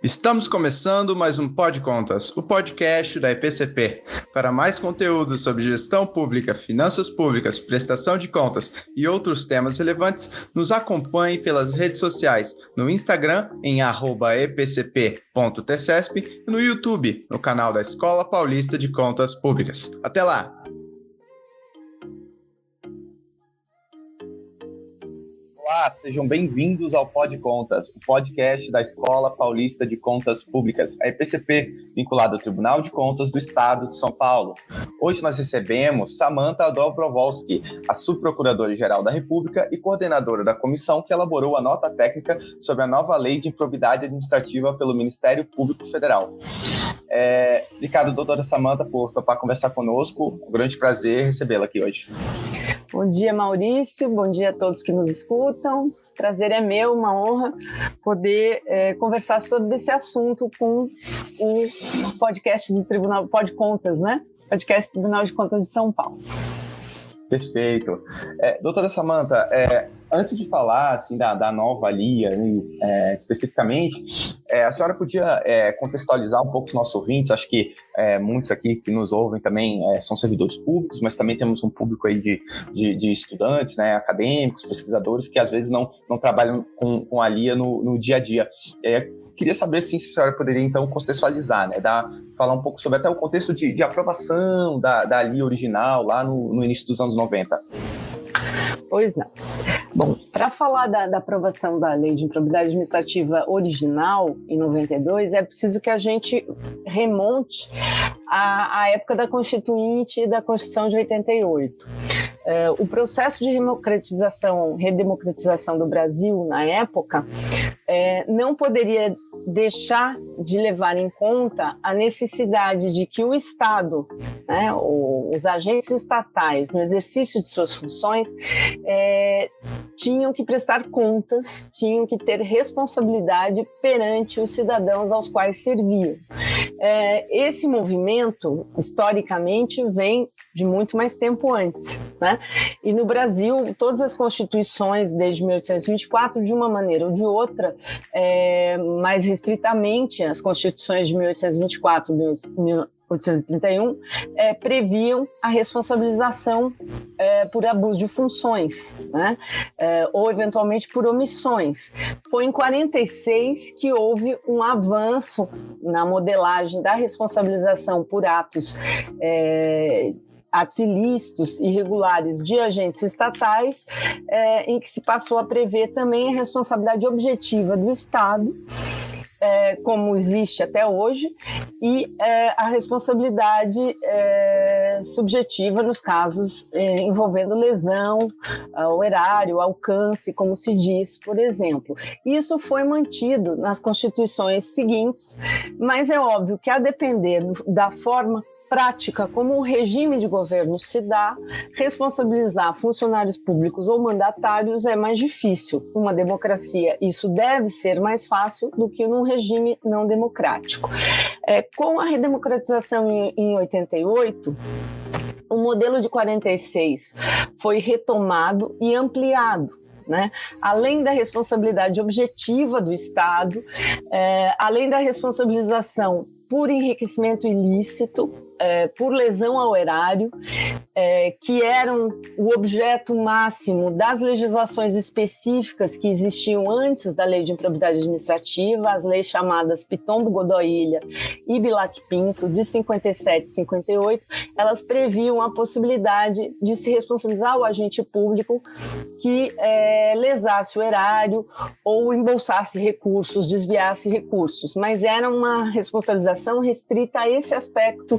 Estamos começando mais um Pod Contas, o podcast da EPCP. Para mais conteúdo sobre gestão pública, finanças públicas, prestação de contas e outros temas relevantes, nos acompanhe pelas redes sociais, no Instagram em @epcp.tcesp e no YouTube, no canal da Escola Paulista de Contas Públicas. Até lá! Olá, sejam bem-vindos ao Pod Contas, o podcast da Escola Paulista de Contas Públicas, a EPCP, vinculada ao Tribunal de Contas do Estado de São Paulo. Hoje nós recebemos Samantha Dobrowolski, a subprocuradora-geral da República e coordenadora da comissão que elaborou a nota técnica sobre a nova lei de improbidade administrativa pelo Ministério Público Federal. Obrigado, doutora Samantha, por topar conversar conosco. Um grande prazer recebê-la aqui hoje. Bom dia, Maurício. Bom dia a todos que nos escutam. Prazer é meu, uma honra poder conversar sobre esse assunto com o podcast do Tribunal Pod Contas, né? Podcast do Tribunal de Contas de São Paulo. Perfeito. Doutora Samantha, antes de falar assim, da nova LIA, especificamente, a senhora podia contextualizar um pouco os nossos ouvintes? Acho que muitos aqui que nos ouvem também são servidores públicos, mas também temos um público aí de estudantes, né, acadêmicos, pesquisadores, que às vezes não trabalham com a LIA no dia a dia. Queria saber se a senhora poderia, então, contextualizar, né, falar um pouco sobre até o contexto de aprovação da LIA original, lá no início dos anos 90. Pois não. Bom, para falar da aprovação da Lei de Improbidade Administrativa original, em 92, é preciso que a gente remonte à época da Constituinte e da Constituição de 88. O processo de redemocratização do Brasil, na época, não poderia deixar de levar em conta a necessidade de que o Estado, né, os agentes estatais, no exercício de suas funções, tinham que prestar contas, tinham que ter responsabilidade perante os cidadãos aos quais serviam. Esse movimento, historicamente, vem de muito mais tempo antes, né? E no Brasil, todas as constituições, desde 1824, de uma maneira ou de outra, mais restritamente, as constituições de 1824 e 1831, previam a responsabilização por abuso de funções, né? Ou eventualmente por omissões. Foi em 46 que houve um avanço na modelagem da responsabilização por atos ilícitos, irregulares de agentes estatais, em que se passou a prever também a responsabilidade objetiva do Estado, como existe até hoje, e a responsabilidade subjetiva nos casos envolvendo lesão ao erário, alcance, como se diz, por exemplo. Isso foi mantido nas constituições seguintes, mas é óbvio que, a depender da forma prática como o regime de governo se dá, responsabilizar funcionários públicos ou mandatários é mais difícil. Uma democracia, isso deve ser mais fácil do que num regime não democrático. Com a redemocratização em 88, o modelo de 46 foi retomado e ampliado, né? Além da responsabilidade objetiva do Estado, além da responsabilização por enriquecimento ilícito, por lesão ao erário, que eram o objeto máximo das legislações específicas que existiam antes da Lei de Improbidade Administrativa, as leis chamadas Pitombo Godoy Ilha e Bilac Pinto, de 57 e 58, elas previam a possibilidade de se responsabilizar o agente público que lesasse o erário ou embolsasse recursos, desviasse recursos, mas era uma responsabilização restrita a esse aspecto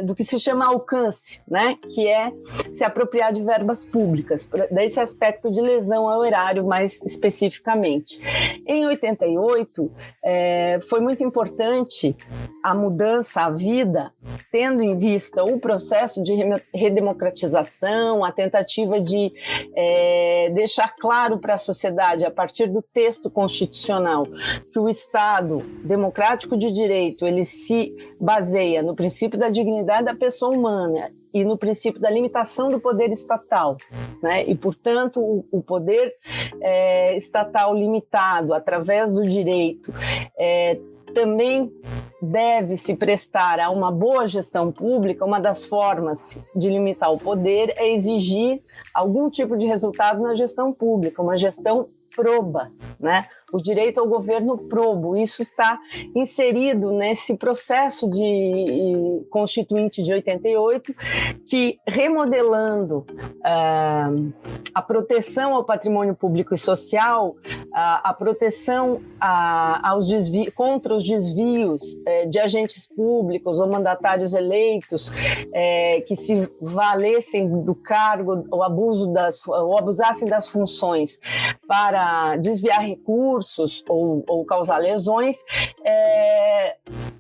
do que se chama alcance, né? Que é se apropriar de verbas públicas, desse aspecto de lesão ao erário mais especificamente. Em 88, foi muito importante a mudança, a vida, tendo em vista o processo de redemocratização, a tentativa de deixar claro para a sociedade, a partir do texto constitucional, que o Estado democrático de direito, ele se baseia no princípio da dignidade da pessoa humana e no princípio da limitação do poder estatal, né? E, portanto, o poder estatal limitado através do direito também deve se prestar a uma boa gestão pública. Uma das formas de limitar o poder é exigir algum tipo de resultado na gestão pública, uma gestão proba, né? O direito ao governo probo. Isso está inserido nesse processo de Constituinte de 88, que, remodelando a proteção ao patrimônio público e social, a proteção contra os desvios de agentes públicos ou mandatários eleitos que se valessem do cargo ou abusassem das funções para desviar recursos ou causar lesões,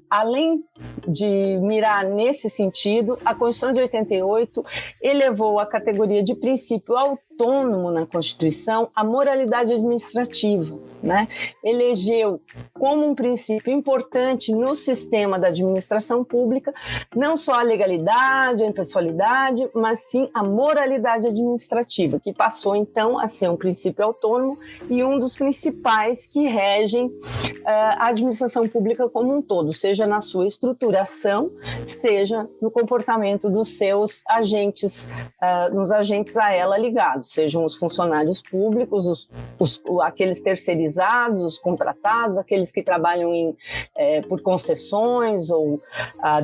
além de mirar nesse sentido, a Constituição de 88 elevou a categoria de princípio autônomo na Constituição a moralidade administrativa, né? Elegeu como um princípio importante no sistema da administração pública não só a legalidade, a impessoalidade, mas sim a moralidade administrativa, que passou então a ser um princípio autônomo e um dos principais que regem a administração pública como um todo, seja na sua estruturação, seja no comportamento dos seus agentes, nos agentes a ela ligados, sejam os funcionários públicos, aqueles terceirizados, os contratados, aqueles que trabalham por concessões ou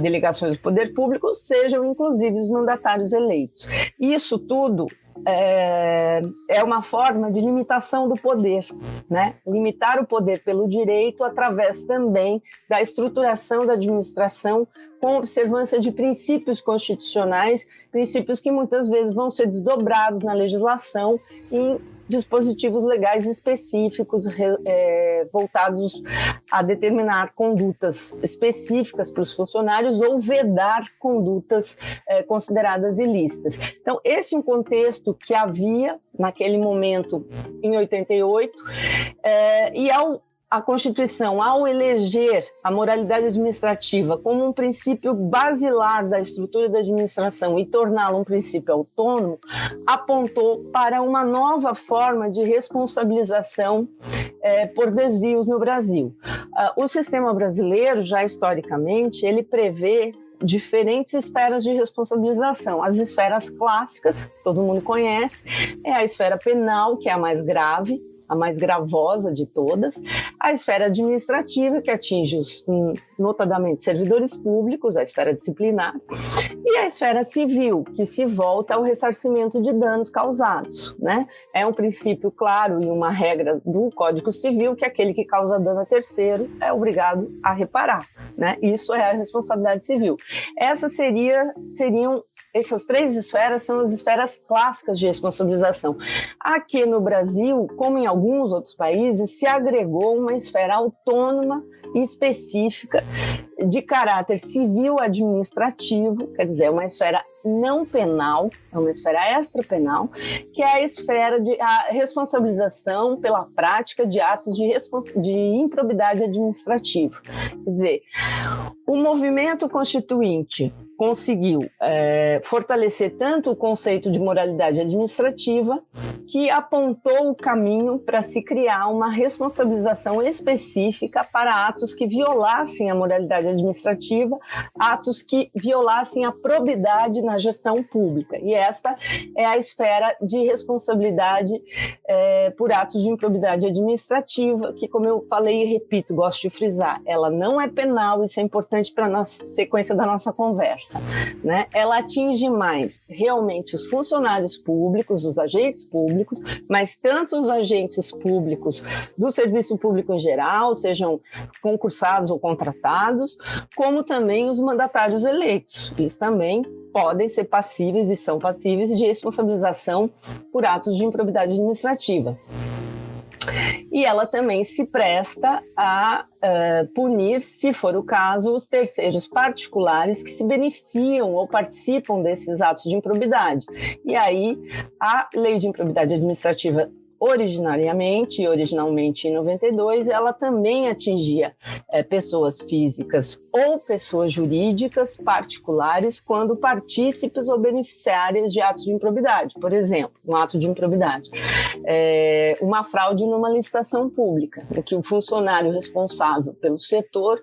delegações do poder público, sejam inclusive os mandatários eleitos. Isso tudo é uma forma de limitação do poder, né? Limitar o poder pelo direito através também da estruturação da administração com observância de princípios constitucionais, princípios que muitas vezes vão ser desdobrados na legislação em dispositivos legais específicos voltados a determinar condutas específicas para os funcionários ou vedar condutas consideradas ilícitas. Então, esse é um contexto que havia naquele momento em 88, e a Constituição, ao eleger a moralidade administrativa como um princípio basilar da estrutura da administração e torná-la um princípio autônomo, apontou para uma nova forma de responsabilização por desvios no Brasil. O sistema brasileiro, já historicamente, ele prevê diferentes esferas de responsabilização. As esferas clássicas, todo mundo conhece, é a esfera penal, que é a mais grave, a mais gravosa de todas, a esfera administrativa, que atinge notadamente servidores públicos, a esfera disciplinar, e a esfera civil, que se volta ao ressarcimento de danos causados, né? É um princípio claro e uma regra do Código Civil que aquele que causa dano a terceiro é obrigado a reparar, né? Isso é a responsabilidade civil. Essas três esferas são as esferas clássicas de responsabilização. Aqui no Brasil, como em alguns outros países, se agregou uma esfera autônoma e específica de caráter civil-administrativo, quer dizer, uma esfera não penal, é uma esfera extrapenal, que é a esfera de responsabilização pela prática de atos de improbidade administrativa. Quer dizer, o movimento constituinte conseguiu fortalecer tanto o conceito de moralidade administrativa, que apontou o caminho para se criar uma responsabilização específica para atos que violassem a moralidade administrativa, atos que violassem a probidade na gestão pública. E essa é a esfera de responsabilidade por atos de improbidade administrativa, que, como eu falei e repito, gosto de frisar, ela não é penal, isso é importante para a nossa sequência da nossa conversa, né? Ela atinge mais realmente os funcionários públicos, os agentes públicos, mas tanto os agentes públicos do serviço público em geral, sejam concursados ou contratados, como também os mandatários eleitos. Eles também podem ser passíveis e são passíveis de responsabilização por atos de improbidade administrativa. E ela também se presta a punir, se for o caso, os terceiros particulares que se beneficiam ou participam desses atos de improbidade. E aí, a lei de improbidade administrativa originalmente em 92, ela também atingia pessoas físicas ou pessoas jurídicas particulares quando partícipes ou beneficiárias de atos de improbidade. Por exemplo, um ato de improbidade, uma fraude numa licitação pública, em que o funcionário responsável pelo setor,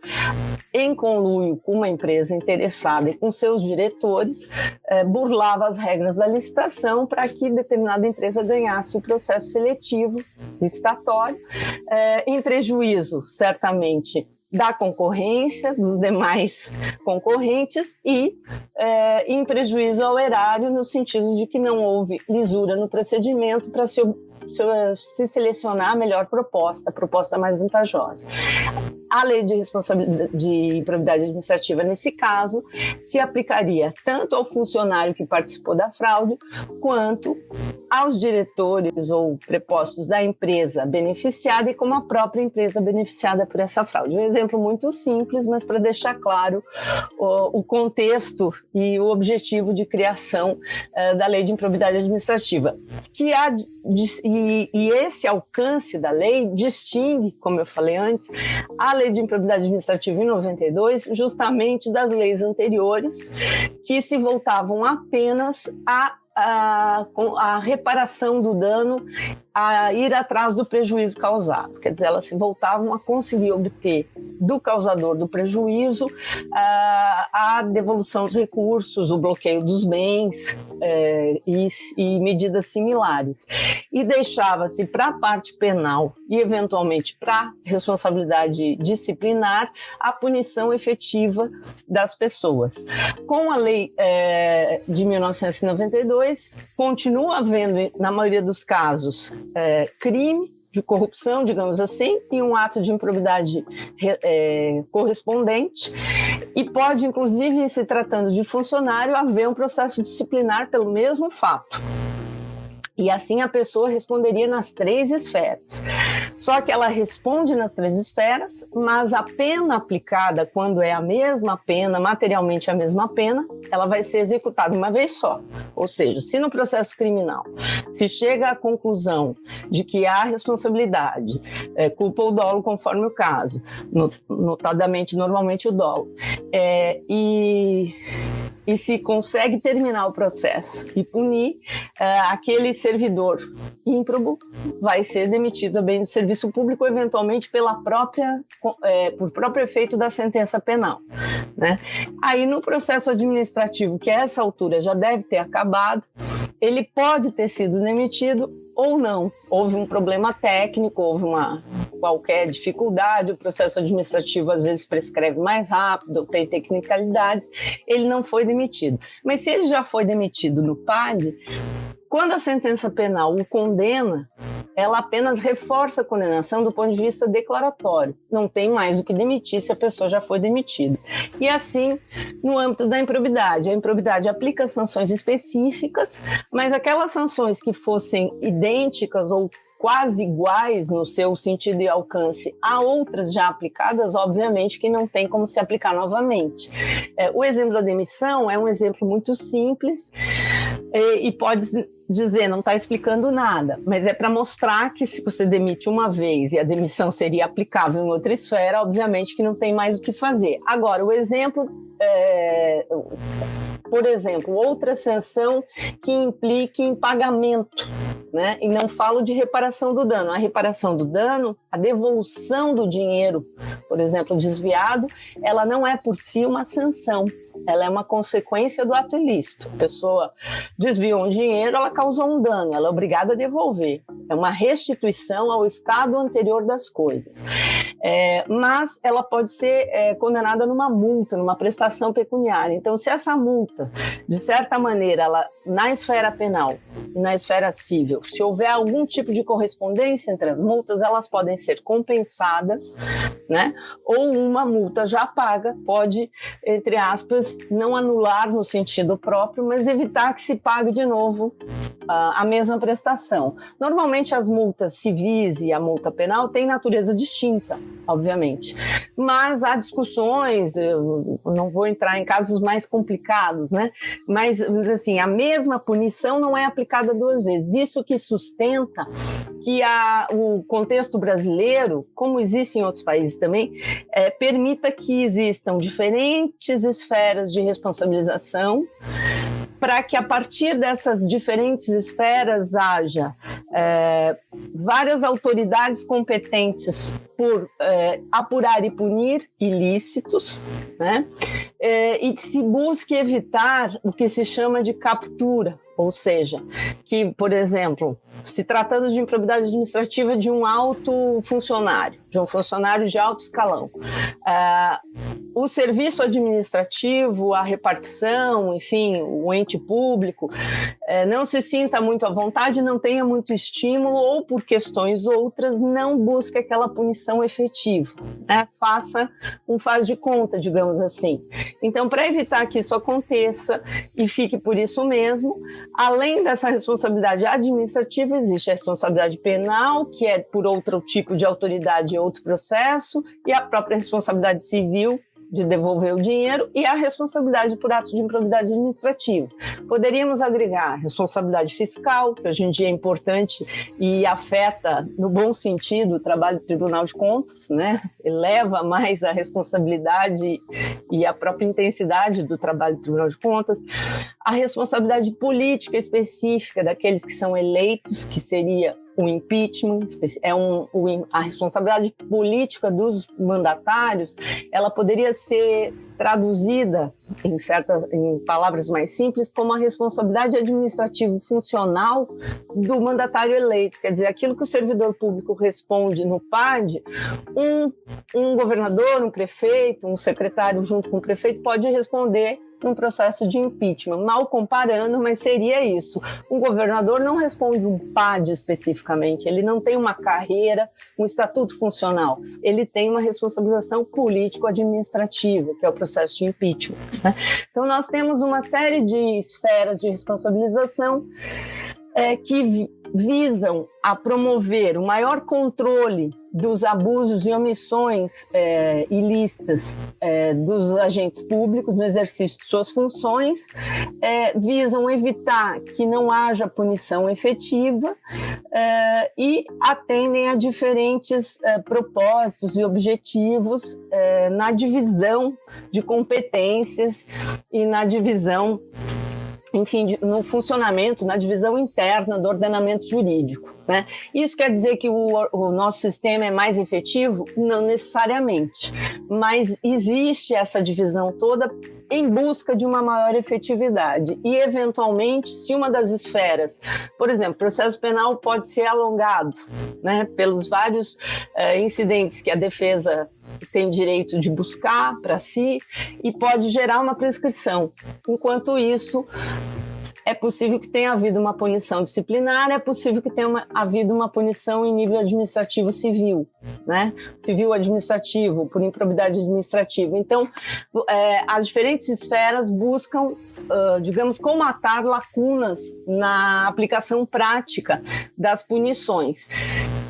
em conluio com uma empresa interessada e com seus diretores, burlava as regras da licitação para que determinada empresa ganhasse o processo seletivo licitatório, em prejuízo, certamente, da concorrência, dos demais concorrentes e em prejuízo ao erário, no sentido de que não houve lisura no procedimento para se selecionar a melhor proposta, a proposta mais vantajosa. A lei de responsabilidade de improbidade administrativa, nesse caso, se aplicaria tanto ao funcionário que participou da fraude, quanto aos diretores ou prepostos da empresa beneficiada e como a própria empresa beneficiada por essa fraude. Um exemplo muito simples, mas para deixar claro o contexto e o objetivo de criação da lei de improbidade administrativa. E esse alcance da lei distingue, como eu falei antes, a lei de improbidade administrativa em 92, justamente das leis anteriores, que se voltavam apenas a reparação do dano, a ir atrás do prejuízo causado. Quer dizer, elas se voltavam a conseguir obter do causador do prejuízo a devolução dos recursos, o bloqueio dos bens e medidas similares. E deixava-se para a parte penal e, eventualmente, para a responsabilidade disciplinar, a punição efetiva das pessoas. Com a lei de 1992, continua havendo, na maioria dos casos, crime de corrupção, digamos assim, e um ato de improbidade correspondente, e pode, inclusive, em se tratando de funcionário, haver um processo disciplinar pelo mesmo fato. E assim a pessoa responderia nas 3 esferas. Só que ela responde nas 3 esferas, mas a pena aplicada, quando é a mesma pena, materialmente a mesma pena, ela vai ser executada uma vez só. Ou seja, se no processo criminal se chega à conclusão de que há responsabilidade, culpa ou dolo, conforme o caso, notadamente, normalmente o dolo, e se consegue terminar o processo e punir, aquele servidor ímprobo vai ser demitido a bem do serviço público, eventualmente por próprio efeito da sentença penal, né? Aí no processo administrativo, que a essa altura já deve ter acabado, ele pode ter sido demitido ou não. Houve um problema técnico, houve qualquer dificuldade, o processo administrativo às vezes prescreve mais rápido, tem tecnicalidades, ele não foi demitido. Mas se ele já foi demitido no PAD, quando a sentença penal o condena, ela apenas reforça a condenação do ponto de vista declaratório. Não tem mais o que demitir se a pessoa já foi demitida. E assim, no âmbito da improbidade, a improbidade aplica sanções específicas, mas aquelas sanções que fossem idênticas ou quase iguais no seu sentido e alcance a outras já aplicadas, obviamente que não tem como se aplicar novamente. O exemplo da demissão é um exemplo muito simples e pode dizer, não está explicando nada, mas é para mostrar que se você demite uma vez e a demissão seria aplicável em outra esfera, obviamente que não tem mais o que fazer. Agora, o exemplo por exemplo, outra sanção que implique em pagamento, né? E não falo de reparação do dano. A reparação do dano, a devolução do dinheiro, por exemplo, desviado, ela não é por si uma sanção. Ela é uma consequência do ato ilícito. A pessoa desviou um dinheiro, ela causou um dano, ela é obrigada a devolver. É uma restituição ao estado anterior das coisas. Mas ela pode ser condenada numa multa, numa prestação pecuniária. Então, se essa multa, de certa maneira, ela, na esfera penal e na esfera civil, se houver algum tipo de correspondência entre as multas, elas podem ser compensadas, né? Ou uma multa já paga pode, entre aspas, não anular no sentido próprio, mas evitar que se pague de novo a mesma prestação. Normalmente as multas civis e a multa penal têm natureza distinta, obviamente, mas há discussões, eu não vou entrar em casos mais complicados, né? Mas assim, a mesma punição não é aplicada cada 2 vezes. Isso que sustenta que o contexto brasileiro, como existe em outros países também, permita que existam diferentes esferas de responsabilização, para que a partir dessas diferentes esferas haja várias autoridades competentes por apurar e punir ilícitos, né? E que se busque evitar o que se chama de captura, ou seja, que, por exemplo, se tratando de improbidade administrativa de um alto funcionário, de um funcionário de alto escalão, o serviço administrativo, a repartição, enfim, o ente público, não se sinta muito à vontade, não tenha muito estímulo ou, por questões outras, não busque aquela punição efetiva, né? Faça um faz de conta, digamos assim. Então, para evitar que isso aconteça e fique por isso mesmo, além dessa responsabilidade administrativa, existe a responsabilidade penal, que é por outro tipo de autoridade e outro processo, e a própria responsabilidade civil, de devolver o dinheiro, e a responsabilidade por atos de improbidade administrativa. Poderíamos agregar a responsabilidade fiscal, que hoje em dia é importante e afeta, no bom sentido, o trabalho do Tribunal de Contas, né? Eleva mais a responsabilidade e a própria intensidade do trabalho do Tribunal de Contas. A responsabilidade política específica daqueles que são eleitos, que seria o impeachment, a responsabilidade política dos mandatários, ela poderia ser traduzida em palavras mais simples como a responsabilidade administrativa funcional do mandatário eleito. Quer dizer, aquilo que o servidor público responde no PAD, um governador, um prefeito, um secretário junto com o prefeito pode responder num processo de impeachment, mal comparando, mas seria isso. Um governador não responde um PAD especificamente, ele não tem uma carreira, um estatuto funcional, ele tem uma responsabilização político-administrativa, que é o processo de impeachment, né? Então, nós temos uma série de esferas de responsabilização que visam a promover o maior controle dos abusos e omissões ilícitas dos agentes públicos no exercício de suas funções, visam evitar que não haja punição efetiva e atendem a diferentes propósitos e objetivos na divisão de competências e na divisão, enfim, no funcionamento, na divisão interna do ordenamento jurídico, né? Isso quer dizer que o nosso sistema é mais efetivo? Não necessariamente, mas existe essa divisão toda em busca de uma maior efetividade e, eventualmente, se uma das esferas, por exemplo, o processo penal pode ser alongado, né, pelos vários incidentes que a defesa tem direito de buscar para si e pode gerar uma prescrição. Enquanto isso, é possível que tenha havido uma punição disciplinar, é possível que tenha havido uma punição em nível administrativo civil, né? Civil administrativo, por improbidade administrativa. Então, as diferentes esferas buscam, digamos, comatar lacunas na aplicação prática das punições.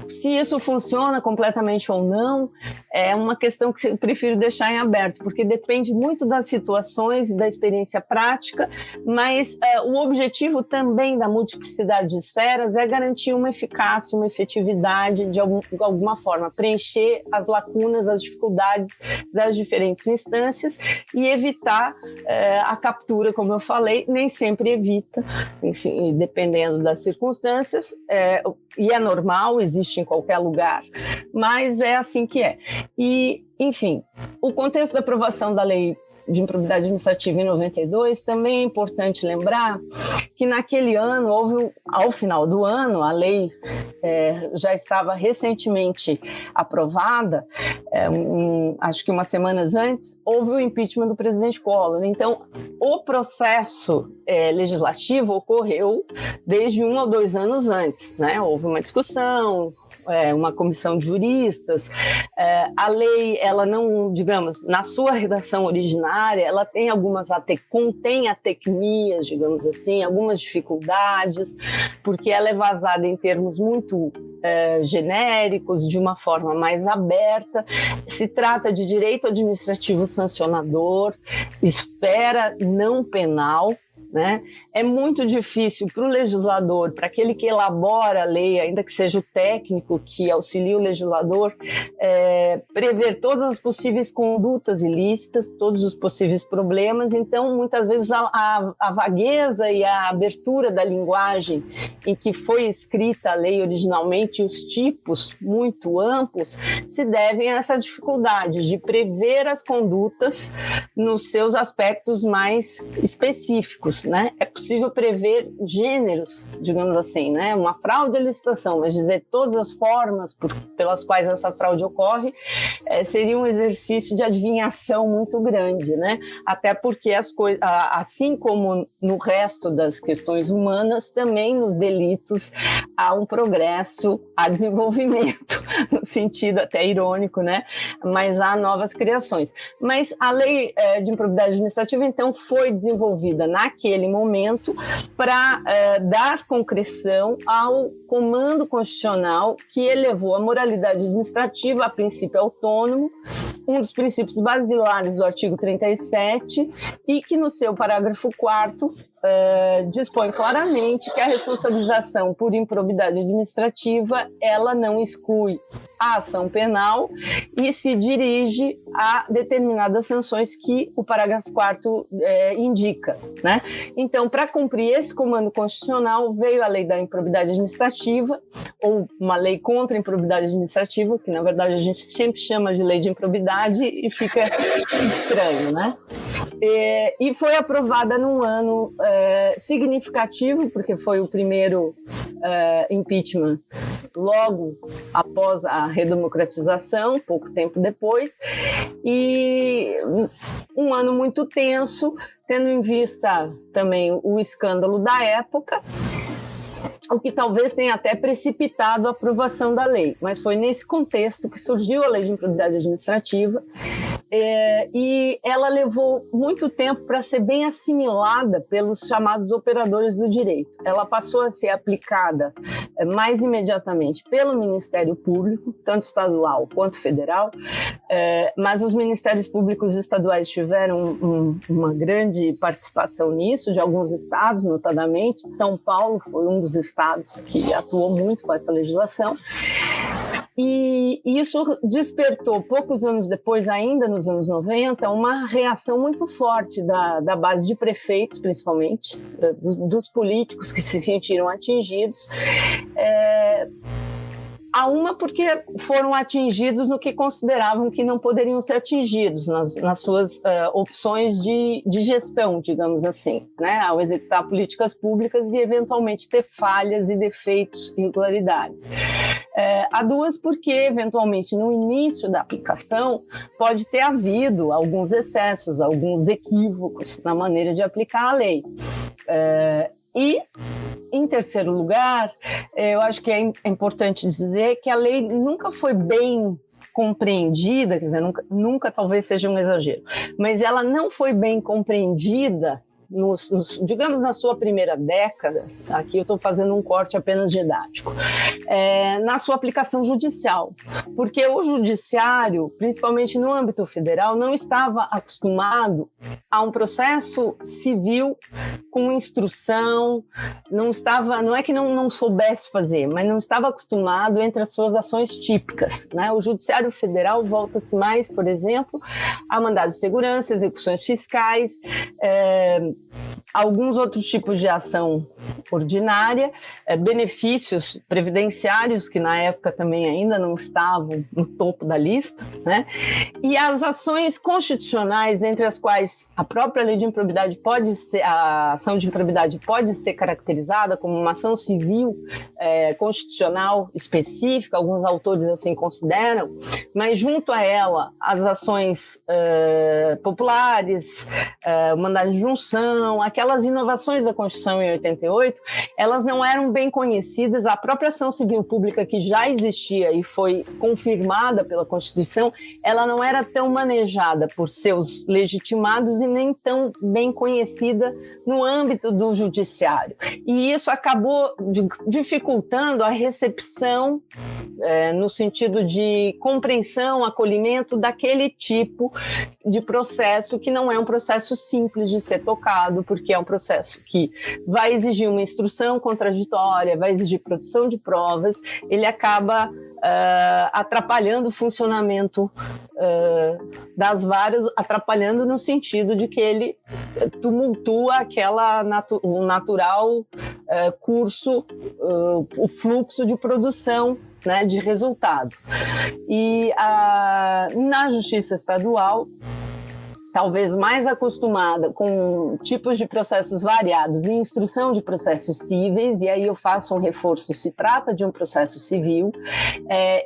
Se isso funciona completamente ou não, é uma questão que eu prefiro deixar em aberto, porque depende muito das situações e da experiência prática, mas o objetivo também da multiplicidade de esferas é garantir uma eficácia, uma efetividade, de alguma forma, preencher as lacunas, as dificuldades das diferentes instâncias e evitar a captura, como eu falei, nem sempre evita, dependendo das circunstâncias, e é normal, existe em qualquer lugar, mas é assim que é. E, enfim, o contexto da aprovação da lei de improbidade administrativa em 92, também é importante lembrar que naquele ano, ao final do ano, a lei já estava recentemente aprovada, acho que umas semanas antes, houve o impeachment do presidente Collor. Então, o processo legislativo ocorreu desde 1 ou 2 anos antes, né? Houve uma discussão, uma comissão de juristas. A lei, ela não, digamos, na sua redação originária, ela tem contém atecnias, digamos assim, algumas dificuldades, porque ela é vazada em termos muito genéricos, de uma forma mais aberta. Se trata de direito administrativo sancionador, esfera não penal, né? É muito difícil para o legislador, para aquele que elabora a lei, ainda que seja o técnico que auxilia o legislador, prever todas as possíveis condutas ilícitas, todos os possíveis problemas. Então, muitas vezes, a vagueza e a abertura da linguagem em que foi escrita a lei originalmente, os tipos muito amplos, se devem a essa dificuldade de prever as condutas nos seus aspectos mais específicos, né? É possível prever gêneros, digamos assim, né? Uma fraude à licitação, mas dizer todas as formas pelas quais essa fraude ocorre seria um exercício de adivinhação muito grande, né? Até porque as coisas, assim como no resto das questões humanas, também nos delitos há um progresso, há desenvolvimento, no sentido até irônico, né? Mas há novas criações. Mas a lei de improbidade administrativa, então, foi desenvolvida naquele momento para dar concreção ao comando constitucional que elevou a moralidade administrativa a princípio autônomo, um dos princípios basilares do artigo 37, e que no seu parágrafo 4º dispõe claramente que a responsabilização por improbidade administrativa ela não exclui a ação penal e se dirige a determinadas sanções que o parágrafo 4º indica, né? Então, para cumprir esse comando constitucional, veio a lei da improbidade administrativa, ou uma lei contra a improbidade administrativa, que na verdade a gente sempre chama de lei de improbidade e fica estranho, né? E foi aprovada num ano significativo, porque foi o primeiro impeachment logo após a redemocratização, pouco tempo depois, e um ano muito tenso, tendo em vista também o escândalo da época, o que talvez tenha até precipitado a aprovação da lei, mas foi nesse contexto que surgiu a Lei de Improbidade Administrativa, e ela levou muito tempo para ser bem assimilada pelos chamados operadores do direito. Ela passou a ser aplicada mais imediatamente pelo Ministério Público, tanto estadual quanto federal, mas os ministérios públicos estaduais tiveram uma grande participação nisso, de alguns estados, notadamente. São Paulo foi um dos estados que atuou muito com essa legislação. E isso despertou, poucos anos depois, ainda nos anos 90, uma reação muito forte da base de prefeitos, principalmente, dos políticos que se sentiram atingidos. Porque foram atingidos no que consideravam que não poderiam ser atingidos nas suas opções de gestão, digamos assim, né, ao executar políticas públicas e eventualmente ter falhas e defeitos, irregularidades. Há duas, porque eventualmente no início da aplicação pode ter havido alguns excessos, alguns equívocos na maneira de aplicar a lei. E, em terceiro lugar, eu acho que é importante dizer que a lei nunca foi bem compreendida, quer dizer, nunca talvez seja um exagero, mas ela não foi bem compreendida digamos, na sua primeira década, aqui eu estou fazendo um corte apenas didático, na sua aplicação judicial, porque o judiciário, principalmente no âmbito federal, não estava acostumado a um processo civil com instrução, não é que não soubesse fazer, mas não estava acostumado entre as suas ações típicas, né? O judiciário federal volta-se mais, por exemplo, a mandados de segurança, execuções fiscais, alguns outros tipos de ação ordinária, benefícios previdenciários, que na época também ainda não estavam no topo da lista, né? E as ações constitucionais, entre as quais a própria lei de improbidade a ação de improbidade pode ser caracterizada como uma ação civil constitucional específica, alguns autores assim consideram, mas junto a ela as ações populares, o mandado de injunção, aquelas inovações da Constituição em 88, elas não eram bem conhecidas. A própria ação civil pública, que já existia e foi confirmada pela Constituição, ela não era tão manejada por seus legitimados e nem tão bem conhecida no âmbito do judiciário. E isso acabou dificultando a recepção, no sentido de compreensão, acolhimento daquele tipo de processo, que não é um processo simples de ser tocado, porque porque é um processo que vai exigir uma instrução contraditória, vai exigir produção de provas, ele acaba atrapalhando o funcionamento das varas, atrapalhando no sentido de que ele tumultua o natural curso, o fluxo de produção, né, de resultado. E na Justiça Estadual, talvez mais acostumada com tipos de processos variados e instrução de processos cíveis, e aí eu faço um reforço, se trata de um processo civil,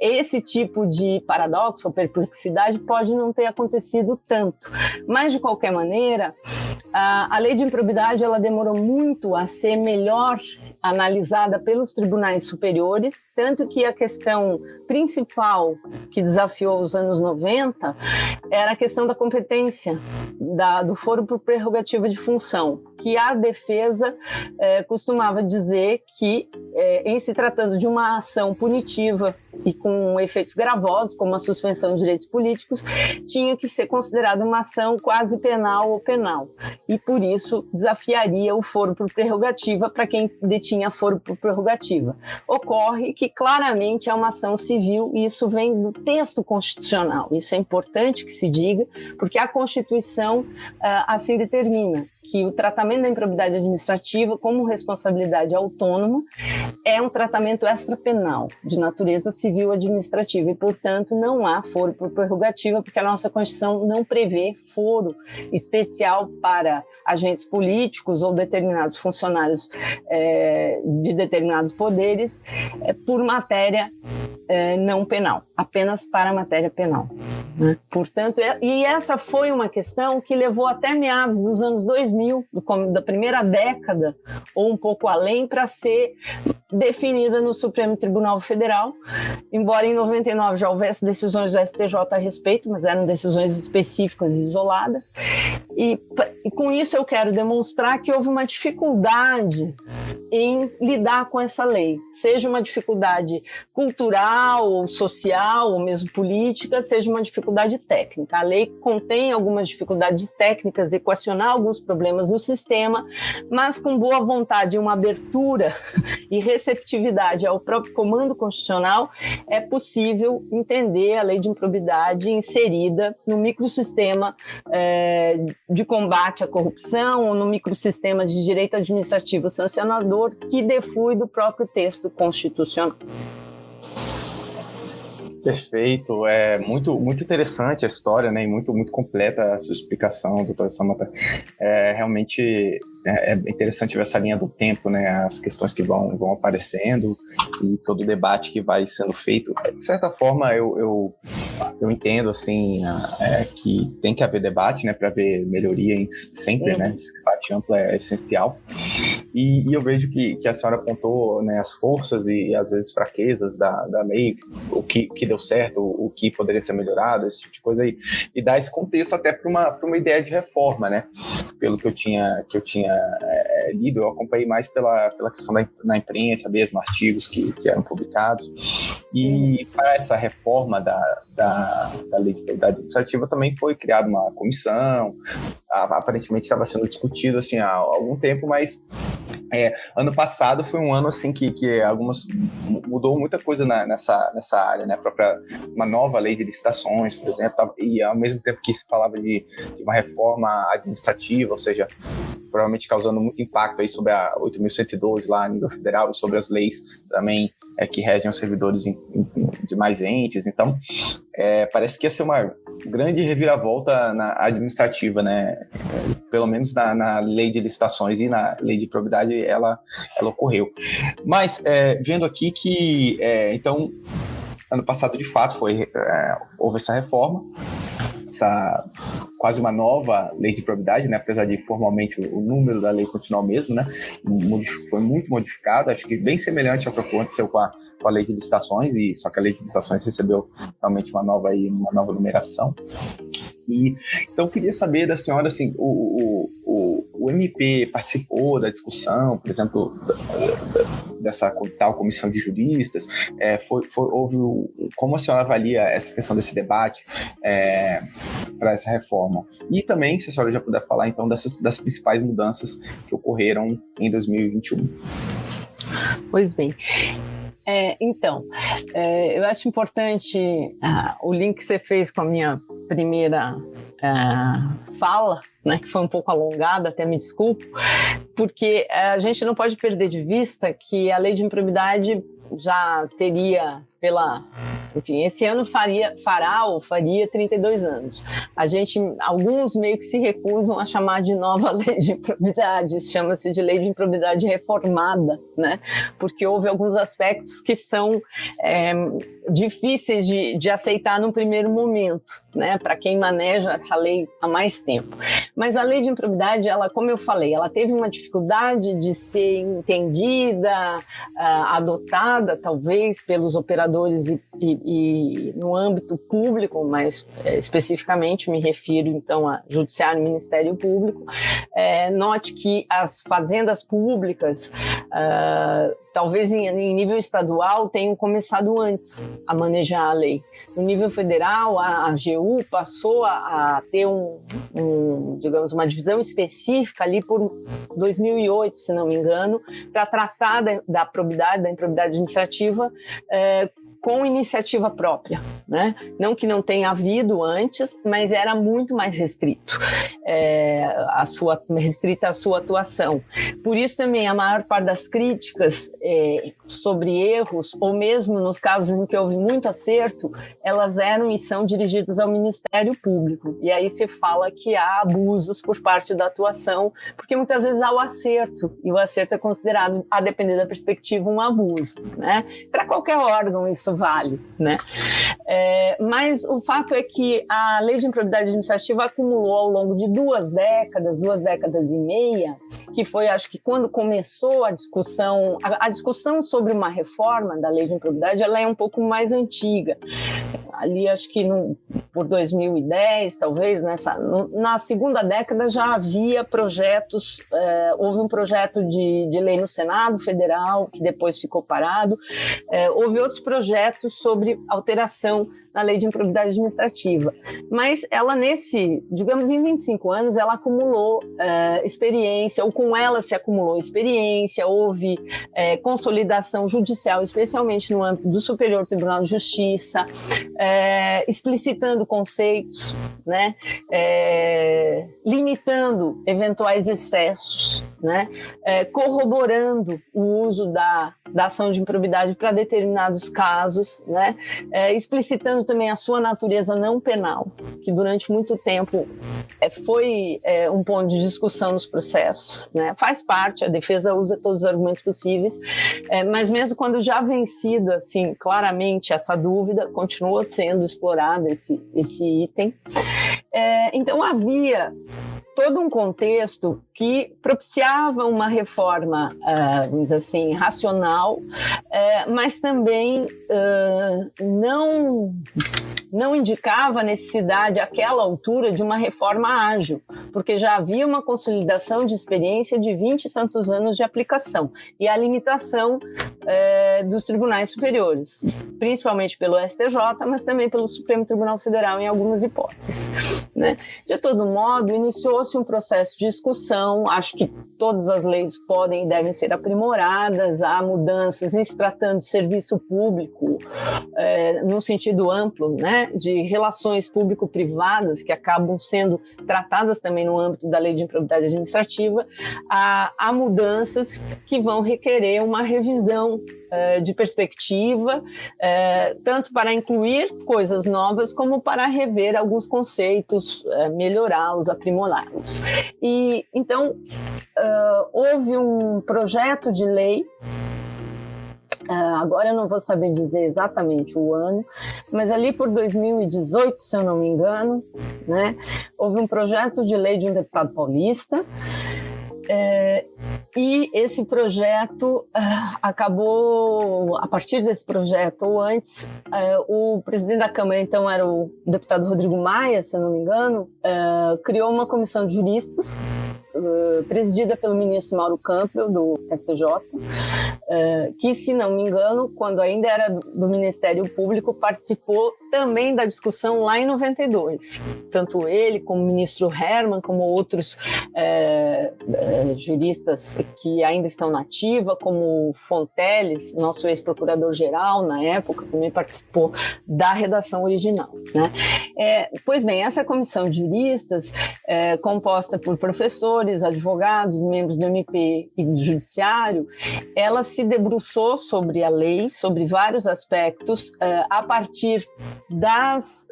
esse tipo de paradoxo ou perplexidade pode não ter acontecido tanto, mas de qualquer maneira, a lei de improbidade ela demorou muito a ser melhor analisada pelos tribunais superiores, tanto que a questão principal que desafiou os anos 90 era a questão da competência do foro por prerrogativa de função, que a defesa costumava dizer que, em se tratando de uma ação punitiva e com efeitos gravosos, como a suspensão de direitos políticos, tinha que ser considerada uma ação quase penal ou penal. E, por isso, desafiaria o foro por prerrogativa para quem detinha foro por prerrogativa. Ocorre que, claramente, é uma ação civil e isso vem do texto constitucional. Isso é importante que se diga, porque a Constituição assim determina que o tratamento da improbidade administrativa como responsabilidade autônoma é um tratamento extrapenal, de natureza civil administrativa, e, portanto, não há foro por prerrogativa, porque a nossa Constituição não prevê foro especial para agentes políticos ou determinados funcionários de determinados poderes por matéria não penal, apenas para a matéria penal. Né? Portanto, e essa foi uma questão que levou até meados dos anos 2000, da primeira década, ou um pouco além, para ser definida no Supremo Tribunal Federal, embora em 99 já houvesse decisões do STJ a respeito, mas eram decisões específicas e isoladas, e com isso eu quero demonstrar que houve uma dificuldade em lidar com essa lei, seja uma dificuldade cultural, ou social, ou mesmo política, seja uma dificuldade técnica. A lei contém algumas dificuldades técnicas, equacionar alguns problemas no sistema, mas com boa vontade e uma abertura e receptividade ao próprio comando constitucional, é possível entender a lei de improbidade inserida no microsistema de combate à corrupção ou no microsistema de direito administrativo sancionador que deflui do próprio texto constitucional. Perfeito, é muito interessante a história, né, e muito completa a sua explicação, doutora Samantha. Realmente é interessante ver essa linha do tempo, né, as questões que vão aparecendo e todo o debate que vai sendo feito. De certa forma, eu entendo, assim, que tem que haver debate, né, para haver melhoria sempre, né, esse debate amplo é essencial. E eu vejo que a senhora apontou, né, as forças e às vezes fraquezas da lei, o que deu certo, o que poderia ser melhorado, esse tipo de coisa aí, e dar esse contexto até para uma ideia de reforma, né? Pelo que eu tinha lido, eu acompanhei mais pela questão da imprensa mesmo, artigos que eram publicados. E para essa reforma da lei de improbidade administrativa também foi criada uma comissão, aparentemente estava sendo discutido assim, há algum tempo, mas ano passado foi um ano assim que mudou muita coisa nessa área, né? Uma nova lei de licitações, por exemplo, e ao mesmo tempo que se falava de uma reforma administrativa, ou seja, provavelmente causando muito impacto aí sobre a 8.112 lá a nível federal e sobre as leis também que regem os servidores de mais entes. Então, parece que ia ser uma grande reviravolta administrativa, né? Pelo menos na lei de licitações e na lei de improbidade ela ocorreu. Mas, vendo aqui que, então, ano passado, de fato, houve essa reforma, essa quase uma nova lei de improbidade, né? Apesar de formalmente o número da lei continuar o mesmo, né? Foi muito modificado, acho que bem semelhante ao que aconteceu com a lei de licitações, só que a lei de licitações recebeu realmente uma nova numeração. E então eu queria saber da senhora, assim, o MP participou da discussão, por exemplo, dessa tal comissão de juristas, como a senhora avalia essa questão desse debate para essa reforma? E também, se a senhora já puder falar, então, das principais mudanças que ocorreram em 2021. Pois bem. Eu acho importante o link que você fez com a minha primeira fala, né, que foi um pouco alongada, até me desculpo, porque a gente não pode perder de vista que a lei de improbidade já teria esse ano faria 32 anos. Alguns meio que se recusam a chamar de nova lei de improbidade, chama-se de lei de improbidade reformada, né? Porque houve alguns aspectos que são difíceis de aceitar no primeiro momento, né? Para quem maneja essa lei há mais tempo. Mas a lei de improbidade, como eu falei, ela teve uma dificuldade de ser entendida, adotada, talvez, pelos operadores e no âmbito público, mas especificamente me refiro então a Judiciário e Ministério Público. Note que as fazendas públicas, talvez em nível estadual, tenham começado antes a manejar a lei. No nível federal, a AGU passou a ter digamos, uma divisão específica ali por 2008, se não me engano, para tratar da improbidade administrativa com iniciativa própria, né? Não que não tenha havido antes, mas era muito mais restrito, restrita a sua atuação. Por isso também a maior parte das críticas sobre erros, ou mesmo nos casos em que houve muito acerto, elas eram e são dirigidas ao Ministério Público. E aí se fala que há abusos por parte da atuação, porque muitas vezes há o acerto, e o acerto é considerado, a depender da perspectiva, um abuso, né? Para qualquer órgão isso vale, né? Mas o fato é que a lei de improbidade administrativa acumulou ao longo de 2 décadas e meia, que foi, acho que quando começou a discussão sobre uma reforma da lei de improbidade, ela é um pouco mais antiga. Ali, acho que por 2010, talvez, na segunda década já havia projetos, houve um projeto de lei no Senado Federal, que depois ficou parado, houve outros projetos sobre alteração na lei de improbidade administrativa. Mas ela digamos, em 25 anos, ela acumulou experiência, ou com ela se acumulou experiência, houve consolidação judicial, especialmente no âmbito do Superior Tribunal de Justiça, explicitando conceitos, né? Limitando eventuais excessos, né? Corroborando o uso da ação de improbidade para determinados casos, né? Explicitando também a sua natureza não penal, que durante muito tempo foi um ponto de discussão nos processos, né? Faz parte, a defesa usa todos os argumentos possíveis, mas mesmo quando já vencido, assim, claramente essa dúvida, continua sendo explorado esse item. Então havia todo um contexto que propiciava uma reforma, vamos dizer assim, racional, mas também não indicava a necessidade, àquela altura, de uma reforma ágil, porque já havia uma consolidação de experiência de 20 e tantos anos de aplicação, e a limitação dos tribunais superiores, principalmente pelo STJ, mas também pelo Supremo Tribunal Federal em algumas hipóteses, né? De todo modo, iniciou-se um processo de discussão. Acho que todas as leis podem e devem ser aprimoradas, há mudanças em se tratando de serviço público, no sentido amplo, né, de relações público-privadas que acabam sendo tratadas também no âmbito da lei de improbidade administrativa. Há mudanças que vão requerer uma revisão de perspectiva, tanto para incluir coisas novas como para rever alguns conceitos, melhorá-los, aprimorá-los. E então houve um projeto de lei, agora eu não vou saber dizer exatamente o ano, mas ali por 2018, se eu não me engano, né, houve um projeto de lei de um deputado paulista, e esse projeto acabou, a partir desse projeto, ou antes, o presidente da Câmara, então era o deputado Rodrigo Maia, se eu não me engano, criou uma comissão de juristas presidida pelo ministro Mauro Campbell, do STJ, que, se não me engano, quando ainda era do Ministério Público, participou também da discussão lá em 92. Tanto ele, como o ministro Herman, como outros juristas que ainda estão na ativa, como Fonteles, nosso ex-procurador-geral na época, também participou da redação original, né? Pois bem, essa comissão de juristas, composta por professores, advogados, membros do MP e do Judiciário, ela se debruçou sobre a lei, sobre vários aspectos, a partir das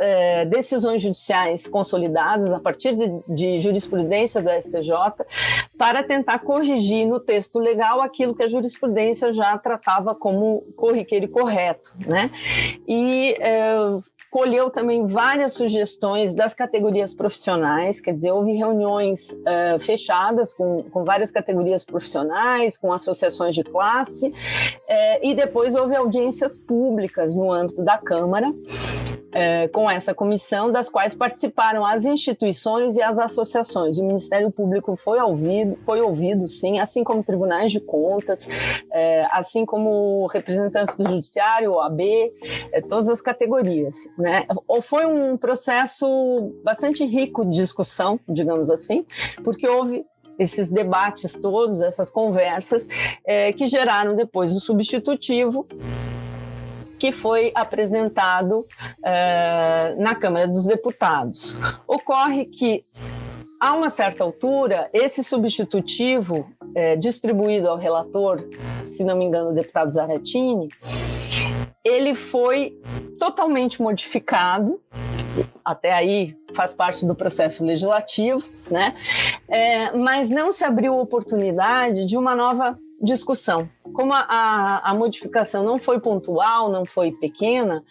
decisões judiciais consolidadas, a partir de jurisprudência do STJ, para tentar corrigir no texto legal aquilo que a jurisprudência já tratava como corriqueiro e correto, né? E colheu também várias sugestões das categorias profissionais, quer dizer, houve reuniões fechadas com várias categorias profissionais, com associações de classe, e depois houve audiências públicas no âmbito da Câmara, com essa comissão, das quais participaram as instituições e as associações. O Ministério Público foi ouvido, sim, assim como tribunais de contas, assim como representantes do Judiciário, OAB, todas as categorias, né? Foi um processo bastante rico de discussão, digamos assim, porque houve esses debates todos, essas conversas, que geraram depois o substitutivo, que foi apresentado na Câmara dos Deputados. Ocorre que, a uma certa altura, esse substitutivo, distribuído ao relator, se não me engano, o deputado Zaratini, ele foi totalmente modificado. Até aí faz parte do processo legislativo, né? Mas não se abriu oportunidade de uma nova discussão. Como a modificação não foi pontual, não foi pequena,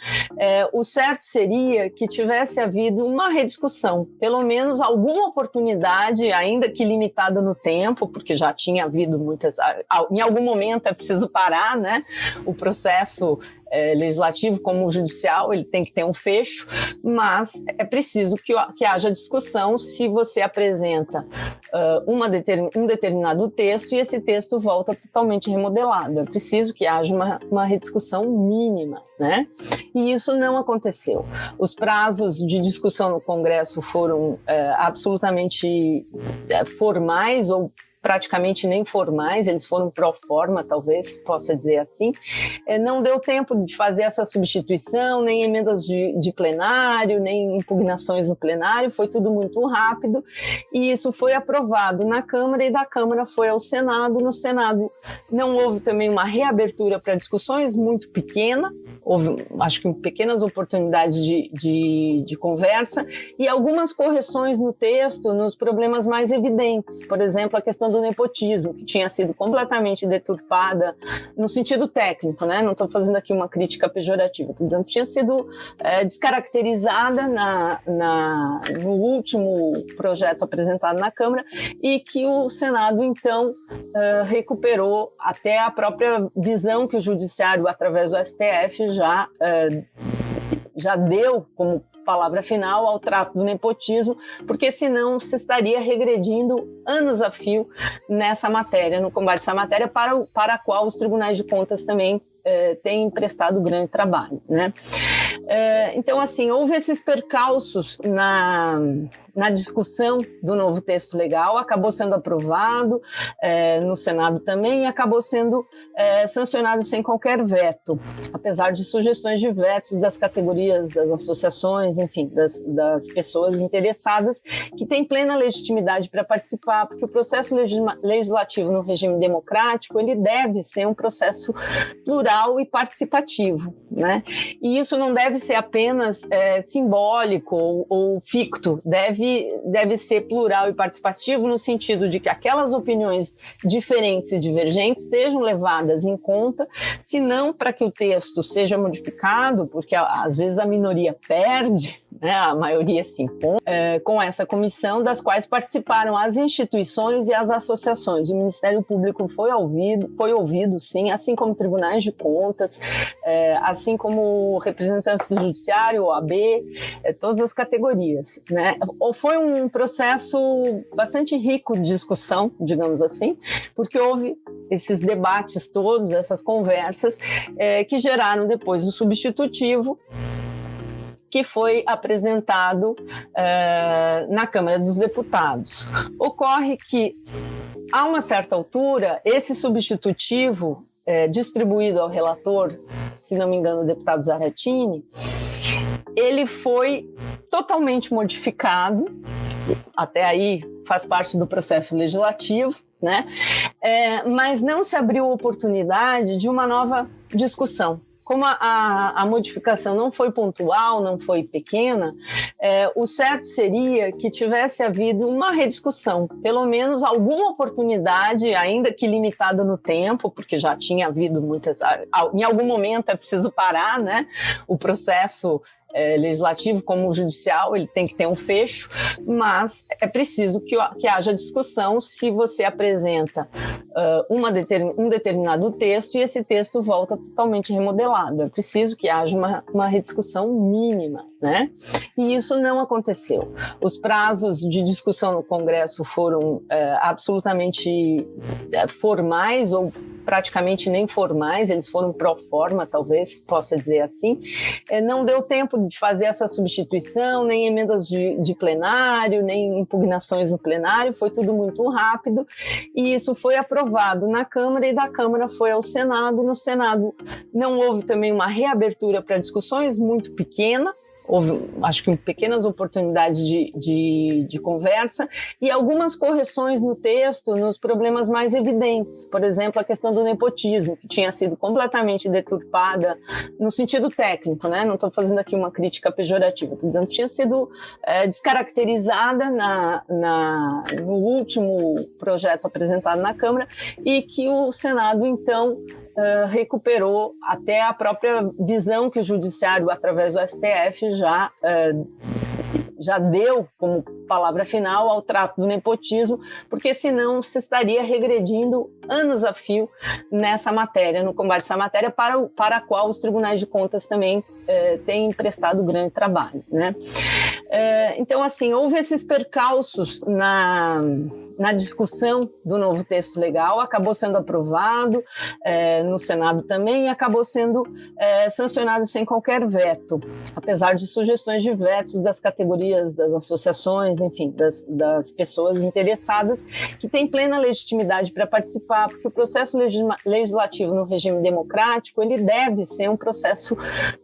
o certo seria que tivesse havido uma rediscussão, pelo menos alguma oportunidade, ainda que limitada no tempo, porque já tinha havido muitas... Em algum momento é preciso parar, né? O processo legislativo, como o judicial, ele tem que ter um fecho, mas é preciso que haja discussão se você apresenta um determinado texto e esse texto volta totalmente remodelado. É preciso que haja uma rediscussão mínima, né? E isso não aconteceu. Os prazos de discussão no Congresso foram absolutamente formais ou praticamente nem formais, eles foram pro forma, talvez possa dizer assim. Não deu tempo de fazer essa substituição, nem emendas de plenário, nem impugnações no plenário, foi tudo muito rápido, e isso foi aprovado na Câmara, e da Câmara foi ao Senado. No Senado não houve também uma reabertura para discussões, muito pequena, houve, acho que pequenas oportunidades de conversa, e algumas correções no texto, nos problemas mais evidentes, por exemplo, a questão do nepotismo, que tinha sido completamente deturpada no sentido técnico, né? Não estou fazendo aqui uma crítica pejorativa, estou dizendo que tinha sido descaracterizada no último projeto apresentado na Câmara, e que o Senado, então, recuperou até a própria visão que o Judiciário, através do STF, já deu como palavra final ao trato do nepotismo, porque senão se estaria regredindo anos a fio nessa matéria, no combate a essa matéria, para a qual os tribunais de contas também têm prestado grande trabalho, né? Então, assim, houve esses percalços na discussão do novo texto legal, acabou sendo aprovado no Senado também, e acabou sendo sancionado sem qualquer veto, apesar de sugestões de vetos das categorias, das associações, enfim, das pessoas interessadas, que têm plena legitimidade para participar, porque o processo legislativo no regime democrático, ele deve ser um processo plural e participativo, né? E isso não deve ser apenas simbólico ou ficto, deve ser plural e participativo no sentido de que aquelas opiniões diferentes e divergentes sejam levadas em conta, se não para que o texto seja modificado, porque às vezes a minoria perde, né, a maioria se impõe, com essa comissão, das quais participaram as instituições e as associações. O Ministério Público foi ouvido, sim, assim como tribunais de contas, assim como representantes do Judiciário, OAB, todas as categorias, né? Foi um processo bastante rico de discussão, digamos assim, porque houve esses debates todos, essas conversas, que geraram depois o substitutivo, que foi apresentado na Câmara dos Deputados. Ocorre que, a uma certa altura, esse substitutivo, distribuído ao relator, se não me engano, o deputado Zaratini, ele foi totalmente modificado, até aí faz parte do processo legislativo, né? Mas não se abriu oportunidade de uma nova discussão. Como a modificação não foi pontual, não foi pequena, o certo seria que tivesse havido uma rediscussão, pelo menos alguma oportunidade, ainda que limitada no tempo, porque já tinha havido muitas... Em algum momento é preciso parar, né? O processo legislativo, como o judicial, ele tem que ter um fecho, mas é preciso que haja discussão se você apresenta um determinado texto e esse texto volta totalmente remodelado. É preciso que haja uma rediscussão mínima, né? E isso não aconteceu. Os prazos de discussão no Congresso foram absolutamente formais ou praticamente nem formais, eles foram pro forma, talvez possa dizer assim. Não deu tempo de fazer essa substituição, nem emendas de plenário, nem impugnações no plenário, foi tudo muito rápido, e isso foi aprovado na Câmara, e da Câmara foi ao Senado. No Senado não houve também uma reabertura para discussões, muito pequena, houve, acho que, pequenas oportunidades de conversa e algumas correções no texto, nos problemas mais evidentes. Por exemplo, a questão do nepotismo, que tinha sido completamente deturpada no sentido técnico, né? Não estou fazendo aqui uma crítica pejorativa, estou dizendo que tinha sido descaracterizada no último projeto apresentado na Câmara e que o Senado, então, recuperou até a própria visão que o Judiciário, através do STF, já deu como palavra final ao trato do nepotismo, porque senão se estaria regredindo anos a fio nessa matéria, no combate a essa matéria, para a qual os tribunais de contas também têm prestado grande trabalho, né? Então, assim, houve esses percalços na discussão do novo texto legal, acabou sendo aprovado no Senado também e acabou sendo sancionado sem qualquer veto, apesar de sugestões de vetos das categorias, das associações, enfim, das pessoas interessadas, que têm plena legitimidade para participar, porque o processo legislativo no regime democrático, ele deve ser um processo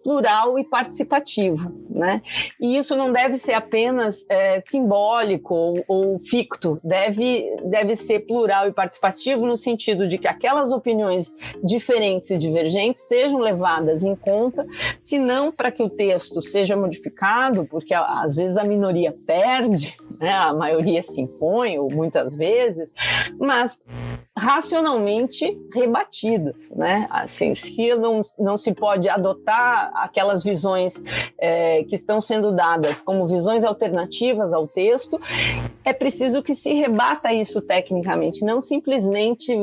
plural e participativo, né? E isso não deve ser apenas simbólico ou ficto, deve ser plural e participativo no sentido de que aquelas opiniões diferentes e divergentes sejam levadas em conta, se não para que o texto seja modificado, porque às vezes a minoria perde, né, a maioria se impõe, ou muitas vezes, mas racionalmente rebatidas, né? Assim, se não se pode adotar aquelas visões que estão sendo dadas como visões alternativas ao texto, é preciso que se rebata isso tecnicamente, não simplesmente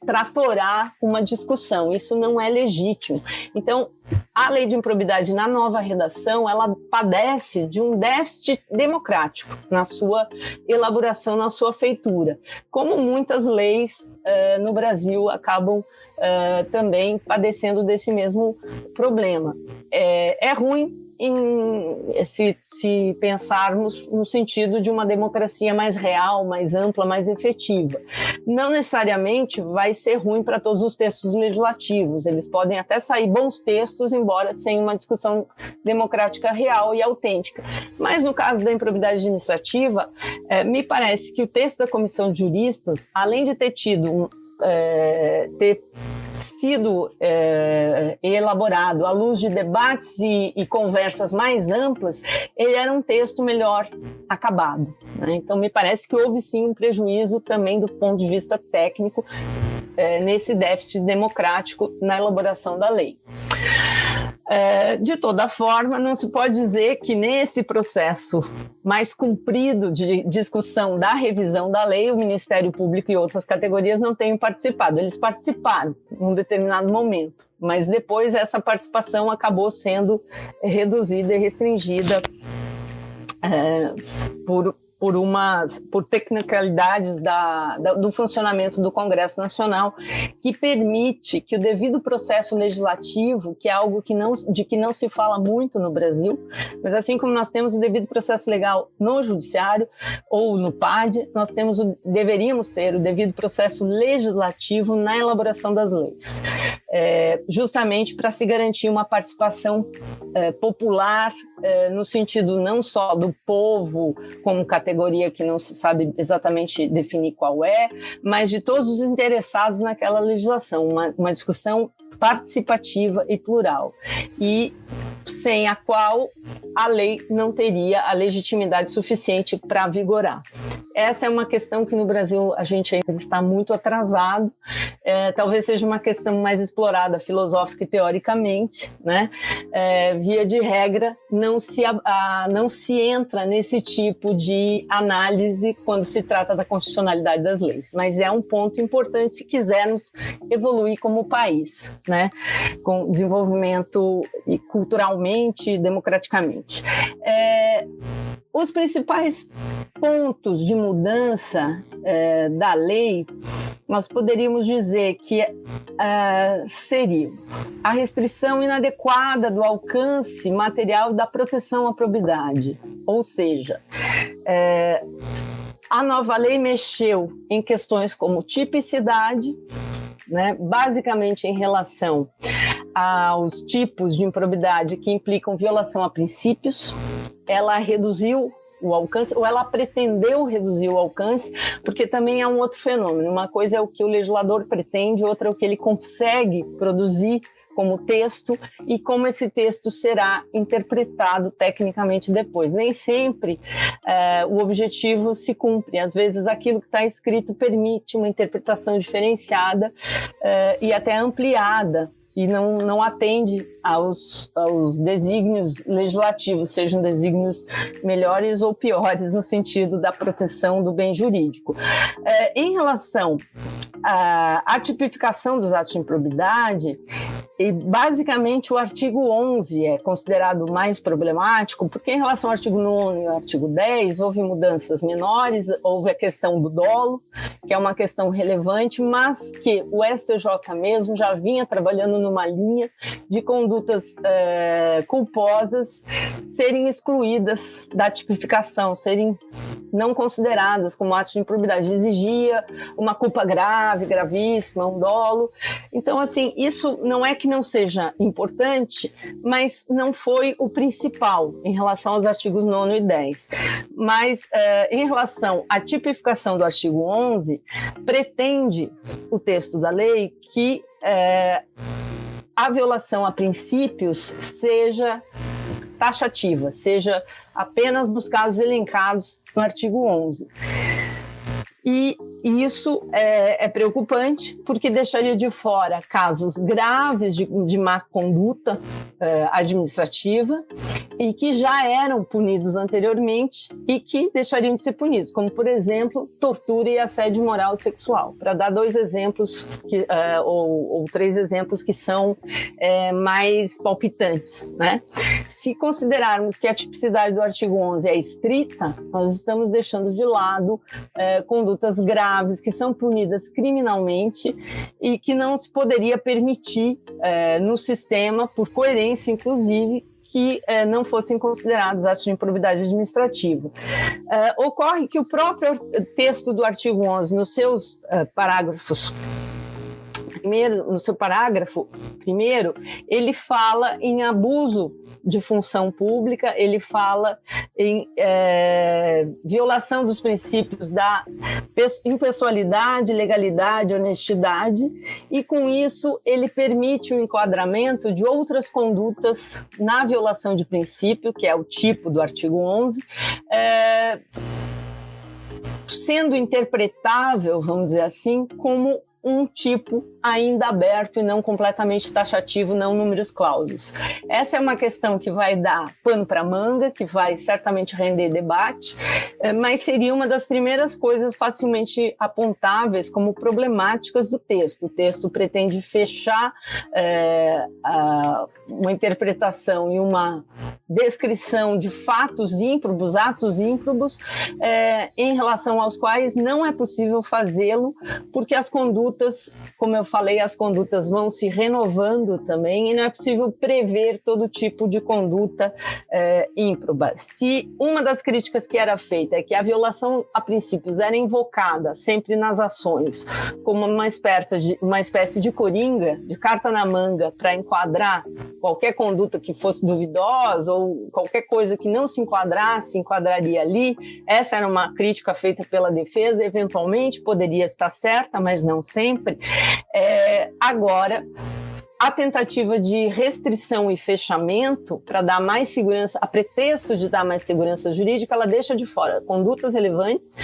tratorar uma discussão. Isso não é legítimo. Então, a lei de improbidade na nova redação, ela padece de um déficit democrático na sua elaboração, na sua feitura, como muitas leis no Brasil acabam também padecendo desse mesmo problema. É ruim se pensarmos no sentido de uma democracia mais real, mais ampla, mais efetiva. Não necessariamente vai ser ruim para todos os textos legislativos, eles podem até sair bons textos, embora sem uma discussão democrática real e autêntica. Mas no caso da improbidade administrativa, me parece que o texto da Comissão de Juristas, além de ter sido elaborado à luz de debates e conversas mais amplas, ele era um texto melhor acabado, né? Então, me parece que houve sim um prejuízo também do ponto de vista técnico nesse déficit democrático na elaboração da lei. De toda forma, não se pode dizer que nesse processo mais comprido de discussão da revisão da lei, o Ministério Público e outras categorias não tenham participado. Eles participaram em um determinado momento, mas depois essa participação acabou sendo reduzida e restringida por tecnicalidades do funcionamento do Congresso Nacional, que permite que o devido processo legislativo, que é algo de que não se fala muito no Brasil, mas assim como nós temos o devido processo legal no Judiciário ou no PAD, nós deveríamos ter o devido processo legislativo na elaboração das leis, justamente para se garantir uma participação popular, no sentido não só do povo como categoria que não se sabe exatamente definir qual é, mas de todos os interessados naquela legislação, uma discussão participativa e plural, e sem a qual a lei não teria a legitimidade suficiente para vigorar. Essa é uma questão que no Brasil a gente ainda está muito atrasado, talvez seja uma questão mais explorada filosofica e teoricamente, né? Via de regra, não se entra nesse tipo de análise quando se trata da constitucionalidade das leis, mas é um ponto importante se quisermos evoluir como país, né? Com desenvolvimento e culturalmente e democraticamente. Os principais pontos de mudança da lei, nós poderíamos dizer que seriam a restrição inadequada do alcance material da proteção à probidade, ou seja, a nova lei mexeu em questões como tipicidade, né, basicamente em relação aos tipos de improbidade que implicam violação a princípios. Ela reduziu o alcance, ou ela pretendeu reduzir o alcance, porque também é um outro fenômeno. Uma coisa é o que o legislador pretende, outra é o que ele consegue produzir como texto e como esse texto será interpretado tecnicamente depois. Nem sempre o objetivo se cumpre. Às vezes aquilo que está escrito permite uma interpretação diferenciada e até ampliada, e não atende aos desígnios legislativos, sejam desígnios melhores ou piores no sentido da proteção do bem jurídico. Em relação à tipificação dos atos de improbidade, e basicamente o artigo 11 é considerado mais problemático, porque em relação ao artigo 9 e ao artigo 10 houve mudanças menores, houve a questão do dolo, que é uma questão relevante, mas que o STJ mesmo já vinha trabalhando numa linha de condutas culposas serem excluídas da tipificação, serem não consideradas como atos de improbidade. Exigia uma culpa grave, gravíssima, um dolo. Então, assim, isso não é que não seja importante, mas não foi o principal em relação aos artigos 9 e 10. Mas, em relação à tipificação do artigo 11, pretende o texto da lei que a violação a princípios seja taxativa, seja apenas nos casos elencados no artigo 11. E isso é preocupante, porque deixaria de fora casos graves de má conduta administrativa e que já eram punidos anteriormente e que deixariam de ser punidos, como, por exemplo, tortura e assédio moral e sexual, para dar 2 exemplos ou 3 exemplos que são mais palpitantes, né? Se considerarmos que a tipicidade do artigo 11 é estrita, nós estamos deixando de lado condutas graves que são punidas criminalmente e que não se poderia permitir no sistema, por coerência, inclusive, que não fossem considerados atos de improbidade administrativa. Ocorre que o próprio texto do artigo 11, nos seus parágrafos, no seu parágrafo primeiro, ele fala em abuso de função pública, ele fala em violação dos princípios da impessoalidade, legalidade, honestidade, e com isso ele permite o enquadramento de outras condutas na violação de princípio, que é o tipo do artigo 11, sendo interpretável, vamos dizer assim, como um tipo ainda aberto e não completamente taxativo, não números clausus. Essa é uma questão que vai dar pano para manga, que vai certamente render debate, mas seria uma das primeiras coisas facilmente apontáveis como problemáticas do texto. O texto pretende fechar uma interpretação e uma descrição de fatos ímprobos, atos ímprobos, em relação aos quais não é possível fazê-lo, porque as condutas, como eu falei, as condutas vão se renovando também e não é possível prever todo tipo de conduta ímproba. Se uma das críticas que era feita é que a violação a princípios era invocada sempre nas ações como uma espécie de coringa, de carta na manga, para enquadrar qualquer conduta que fosse duvidosa ou qualquer coisa que não se enquadrasse, enquadraria ali, essa era uma crítica feita pela defesa, eventualmente poderia estar certa, mas não sempre. Agora, a tentativa de restrição e fechamento para dar mais segurança, a pretexto de dar mais segurança jurídica, ela deixa de fora condutas relevantes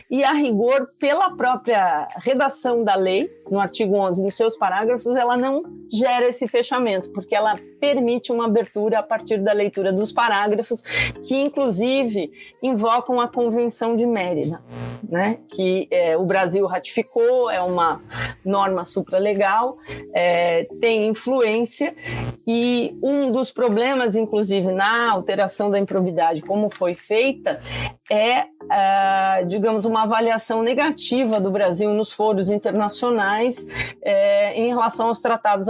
e, a rigor, pela própria redação da lei, no artigo 11, nos seus parágrafos, ela não gera esse fechamento, porque ela permite uma abertura a partir da leitura dos parágrafos, que, inclusive, invocam a Convenção de Mérida, né? Que o Brasil ratificou, é uma norma supralegal, tem influência, e um dos problemas, inclusive, na alteração da improbidade, como foi feita, digamos, uma avaliação negativa do Brasil nos foros internacionais em relação aos tratados,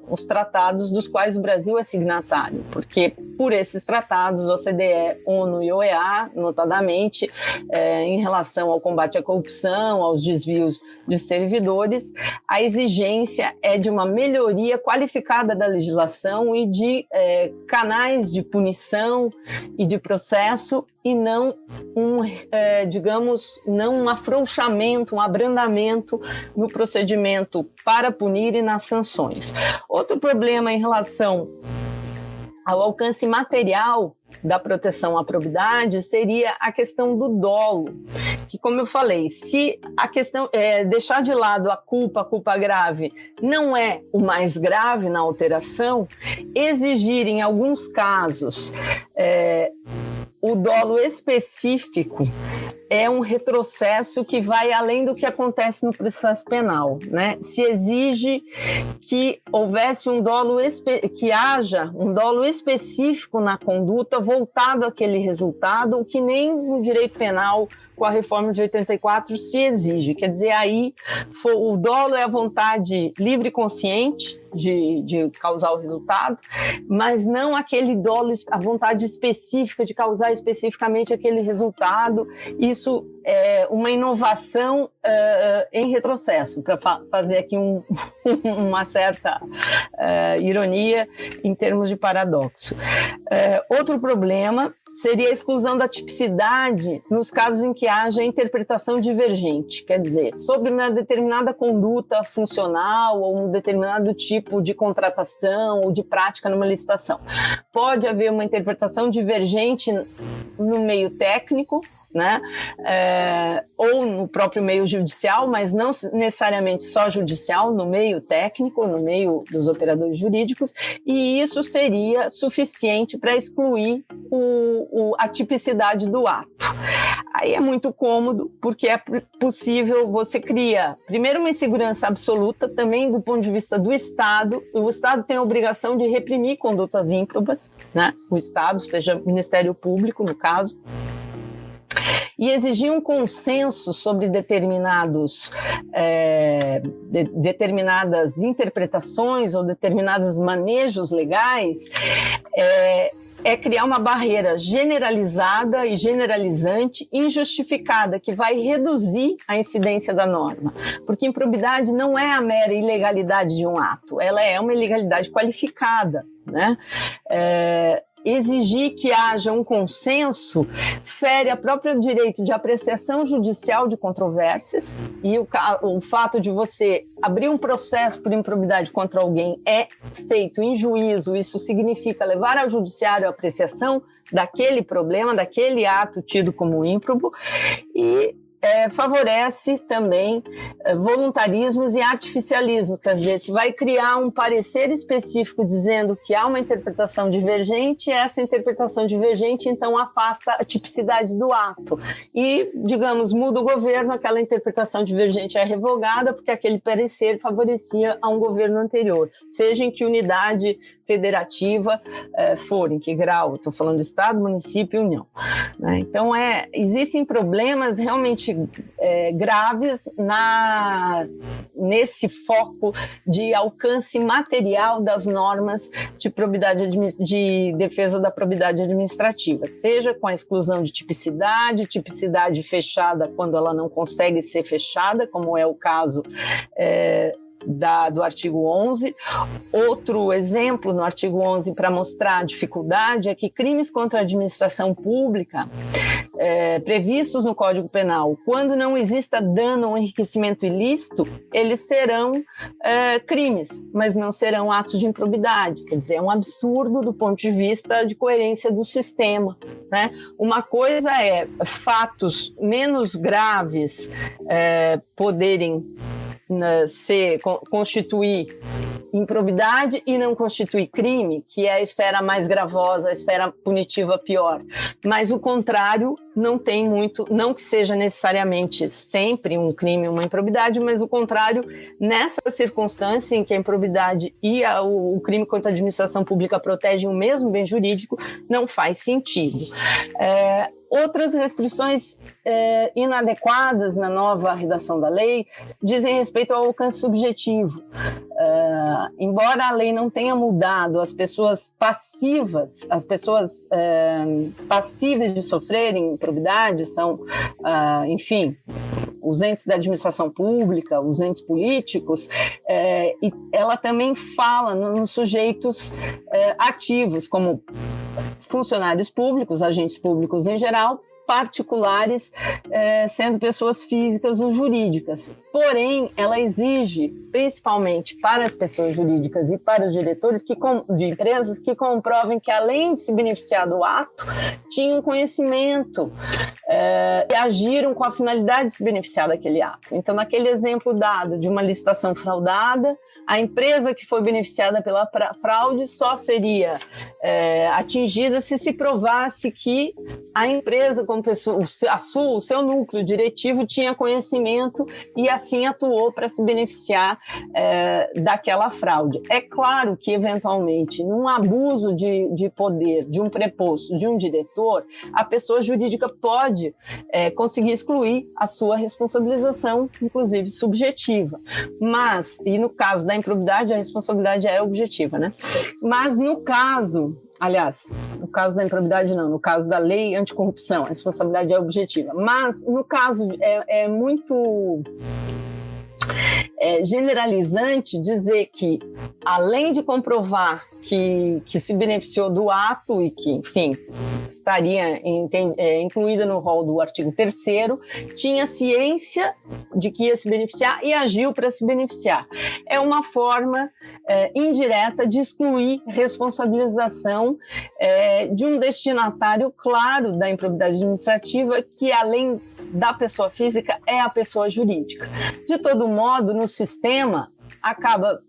os tratados dos quais o Brasil é signatário, porque por esses tratados, OCDE, ONU e OEA, notadamente, em relação ao combate à corrupção, aos desvios de servidores, a exigência é de uma melhoria qualificada da legislação e de canais de punição e de processo, e não não um afrouxamento, um abrandamento no procedimento para punir e nas sanções. Outro problema em relação ao alcance material da proteção à probidade seria a questão do dolo, que, como eu falei, se a questão deixar de lado a culpa grave não é o mais grave na alteração, exigir em alguns casos o dolo específico é um retrocesso que vai além do que acontece no processo penal, né? Se exige que houvesse que haja um dolo específico na conduta voltado àquele resultado, o que nem no direito penal com a reforma de 84 se exige. Quer dizer, aí o dolo é a vontade livre e consciente de causar o resultado, mas não aquele dolo, a vontade específica de causar especificamente aquele resultado. Isso é uma inovação em retrocesso, para fazer aqui uma certa ironia em termos de paradoxo. Outro problema seria a exclusão da tipicidade nos casos em que haja interpretação divergente, quer dizer, sobre uma determinada conduta funcional ou um determinado tipo de contratação ou de prática numa licitação. Pode haver uma interpretação divergente no meio técnico, né? Ou no próprio meio judicial, mas não necessariamente só judicial, no meio técnico, no meio dos operadores jurídicos, e isso seria suficiente para excluir a tipicidade do ato. Aí é muito cômodo, porque é possível, você cria, primeiro, uma insegurança absoluta, também do ponto de vista do Estado. O Estado tem a obrigação de reprimir condutas ímprobas, né? O Estado, seja Ministério Público, no caso, e exigir um consenso sobre determinadas interpretações ou determinados manejos legais é criar uma barreira generalizada e generalizante, injustificada, que vai reduzir a incidência da norma. Porque improbidade não é a mera ilegalidade de um ato, ela é uma ilegalidade qualificada, né? Exigir que haja um consenso fere a próprio direito de apreciação judicial de controvérsias, e o fato de você abrir um processo por improbidade contra alguém é feito em juízo. Isso significa levar ao judiciário a apreciação daquele problema, daquele ato tido como ímprobo, e favorece também voluntarismos e artificialismo, quer dizer, se vai criar um parecer específico dizendo que há uma interpretação divergente, essa interpretação divergente então afasta a tipicidade do ato e, digamos, muda o governo, aquela interpretação divergente é revogada porque aquele parecer favorecia a um governo anterior, seja em que unidade federativa for, em que grau, estou falando do Estado, município e União. Né? Então, existem problemas realmente graves nesse foco de alcance material das normas de defesa da probidade administrativa, seja com a exclusão de tipicidade fechada quando ela não consegue ser fechada, como é o caso do artigo 11. Outro exemplo no artigo 11 para mostrar a dificuldade é que crimes contra a administração pública previstos no Código Penal, quando não exista dano ou enriquecimento ilícito, eles serão crimes, mas não serão atos de improbidade. Quer dizer, é um absurdo do ponto de vista de coerência do sistema. Né? Uma coisa é fatos menos graves poderem constituir improbidade e não constituir crime, que é a esfera mais gravosa, a esfera punitiva pior. Mas o contrário não tem muito, não que seja necessariamente sempre um crime, uma improbidade, mas o contrário, nessa circunstância em que a improbidade e o crime contra a administração pública protegem o mesmo bem jurídico, não faz sentido. Outras restrições inadequadas na nova redação da lei dizem respeito ao alcance subjetivo. Embora a lei não tenha mudado, as pessoas passíveis de sofrerem improbidade são, enfim, os entes da administração pública, os entes políticos, e ela também fala nos sujeitos ativos, como funcionários públicos, agentes públicos em geral, particulares, sendo pessoas físicas ou jurídicas. Porém, ela exige, principalmente para as pessoas jurídicas e para os diretores de empresas, que comprovem que, além de se beneficiar do ato, tinham conhecimento e agiram com a finalidade de se beneficiar daquele ato. Então, naquele exemplo dado de uma licitação fraudada, a empresa que foi beneficiada pela fraude só seria atingida se provasse que a empresa, como pessoa, o seu núcleo diretivo tinha conhecimento e assim atuou para se beneficiar daquela fraude. É claro que, eventualmente, num abuso de poder de um preposto, de um diretor, a pessoa jurídica pode conseguir excluir a sua responsabilização, inclusive subjetiva. Mas, e no caso da improbidade, a responsabilidade é objetiva, né? Mas no caso da improbidade não, no caso da lei anticorrupção, a responsabilidade é objetiva. Mas no caso é muito generalizante dizer que, além de comprovar que se beneficiou do ato e que, enfim, estaria incluída no rol do artigo 3º, tinha ciência de que ia se beneficiar e agiu para se beneficiar. É uma forma indireta de excluir responsabilização de um destinatário claro da improbidade administrativa, que, além da pessoa física, é a pessoa jurídica. De todo modo, no sistema, acaba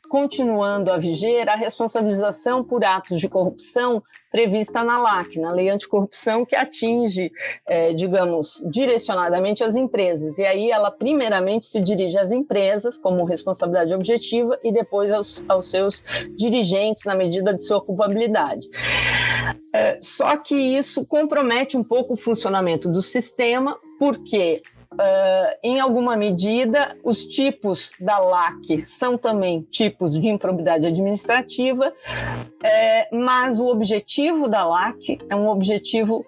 continuando a viger a responsabilização por atos de corrupção prevista na LAC, na Lei Anticorrupção, que atinge, digamos, direcionadamente as empresas. E aí ela, primeiramente, se dirige às empresas como responsabilidade objetiva e depois aos seus dirigentes na medida de sua culpabilidade. Só que isso compromete um pouco o funcionamento do sistema, porque em alguma medida, os tipos da LAC são também tipos de improbidade administrativa, mas o objetivo da LAC é um objetivo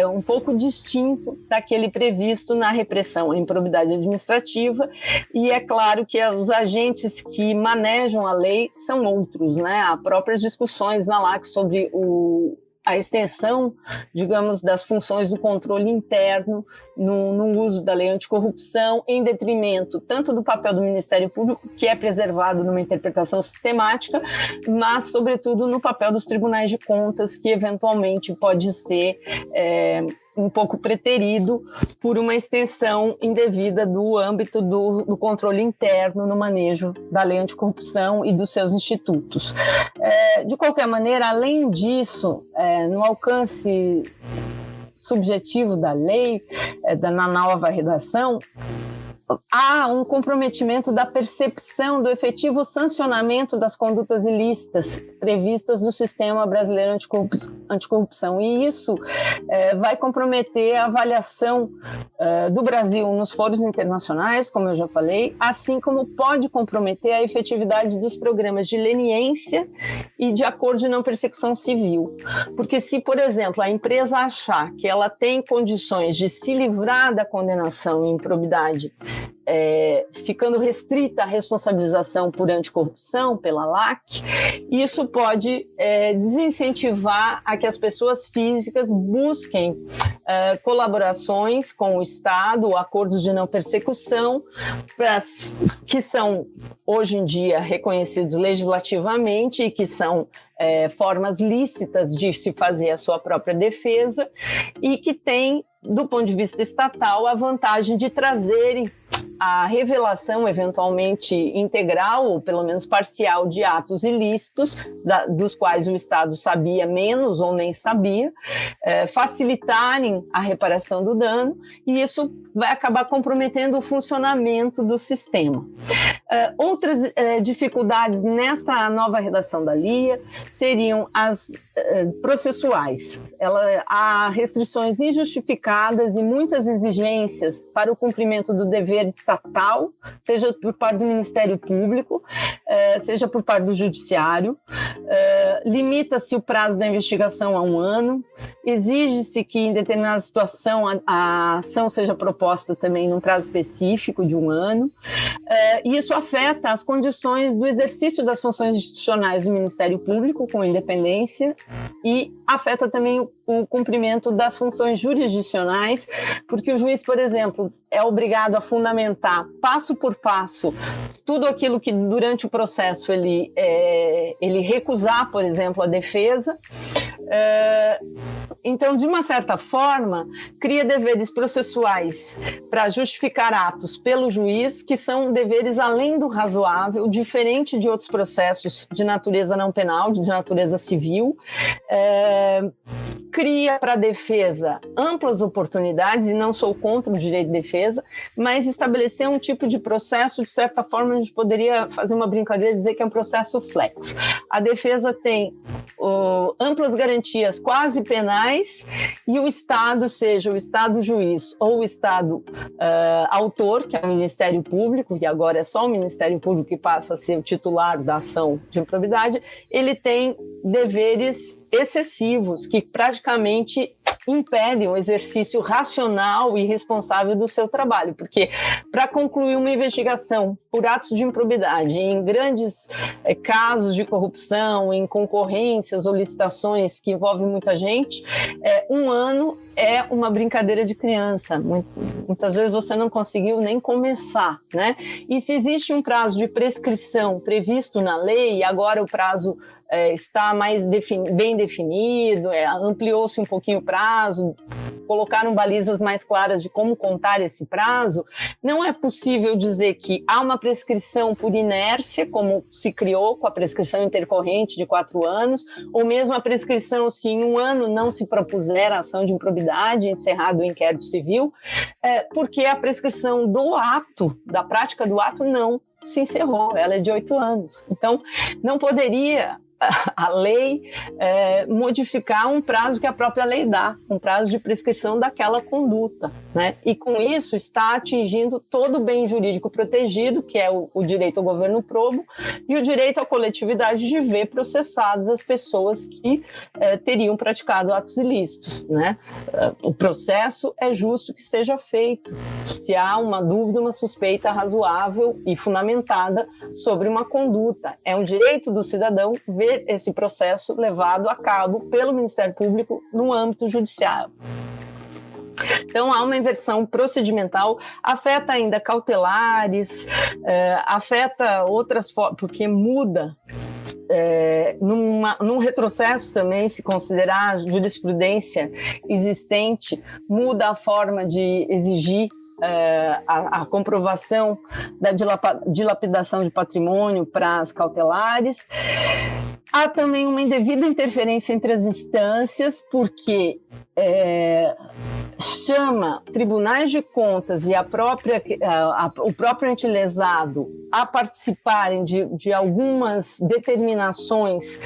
um pouco distinto daquele previsto na repressão à improbidade administrativa, e é claro que os agentes que manejam a lei são outros, né? Há próprias discussões na LAC sobre a extensão, digamos, das funções do controle interno no uso da lei anticorrupção, em detrimento tanto do papel do Ministério Público, que é preservado numa interpretação sistemática, mas, sobretudo, no papel dos tribunais de contas, que eventualmente pode ser um pouco preterido por uma extensão indevida do âmbito do controle interno no manejo da lei anticorrupção e dos seus institutos. De qualquer maneira, além disso, no alcance subjetivo da lei, na nova redação, há um comprometimento da percepção do efetivo sancionamento das condutas ilícitas previstas no sistema brasileiro anticorrupção. E isso vai comprometer a avaliação do Brasil nos foros internacionais, como eu já falei, assim como pode comprometer a efetividade dos programas de leniência e de acordo de não persecução civil. Porque se, por exemplo, a empresa achar que ela tem condições de se livrar da condenação em improbidade, ficando restrita à responsabilização por anticorrupção pela LAC, isso pode desincentivar a que as pessoas físicas busquem colaborações com o Estado, acordos de não persecução, que são hoje em dia reconhecidos legislativamente e que são formas lícitas de se fazer a sua própria defesa e que têm, do ponto de vista estatal, a vantagem de trazerem a revelação, eventualmente integral ou pelo menos parcial, de atos ilícitos, dos quais o Estado sabia menos ou nem sabia, facilitarem a reparação do dano, e isso vai acabar comprometendo o funcionamento do sistema. Outras dificuldades nessa nova redação da LIA seriam as processuais. Há restrições injustificadas e muitas exigências para o cumprimento do dever estatal, seja por parte do Ministério Público, seja por parte do Judiciário. Limita-se o prazo da investigação a 1 ano, exige-se que em determinada situação a ação seja proposta também num prazo específico de 1 ano, e isso afeta as condições do exercício das funções institucionais do Ministério Público com independência e afeta também o cumprimento das funções jurisdicionais, porque o juiz, por exemplo, é obrigado a fundamentar passo por passo tudo aquilo que durante o processo ele recusar, por exemplo, a defesa. Então, de uma certa forma, cria deveres processuais para justificar atos pelo juiz, que são deveres além do razoável, diferente de outros processos de natureza não penal, de natureza civil. Cria para a defesa amplas oportunidades, e não sou contra o direito de defesa, mas estabelecer um tipo de processo, de certa forma, a gente poderia fazer uma brincadeira e dizer que é um processo flex. A defesa tem amplas garantias quase penais e o Estado, seja o Estado juiz ou o Estado autor, que é o Ministério Público, que agora é só o Ministério Público que passa a ser o titular da ação de improbidade, ele tem deveres excessivos que praticamente impedem o exercício racional e responsável do seu trabalho, porque para concluir uma investigação por atos de improbidade em grandes casos de corrupção, em concorrências ou licitações que envolvem muita gente, 1 ano é uma brincadeira de criança. Muitas vezes você não conseguiu nem começar, né? E se existe um prazo de prescrição previsto na lei, e agora o prazo está mais bem definido, ampliou-se um pouquinho o prazo, colocaram balizas mais claras de como contar esse prazo, não é possível dizer que há uma prescrição por inércia, como se criou com a prescrição intercorrente de 4 anos, ou mesmo a prescrição se em 1 ano não se propuser a ação de improbidade, encerrado o inquérito civil, porque a prescrição do ato, da prática do ato, não se encerrou, ela é de 8 anos. Então, não poderia a lei modificar um prazo que a própria lei dá, um prazo de prescrição daquela conduta, né? E com isso está atingindo todo o bem jurídico protegido, que é o direito ao governo probo e o direito à coletividade de ver processadas as pessoas que teriam praticado atos ilícitos, né? O processo é justo que seja feito se há uma dúvida, uma suspeita razoável e fundamentada sobre uma conduta. É um direito do cidadão ver esse processo levado a cabo pelo Ministério Público no âmbito judiciário. Então, há uma inversão procedimental, afeta ainda cautelares, afeta outras formas, porque muda num retrocesso também, se considerar a jurisprudência existente, muda a forma de exigir a comprovação da dilapidação de patrimônio para as cautelares. Há também uma indevida interferência entre as instâncias, porque chama tribunais de contas e o próprio ente lesado a participarem de algumas determinações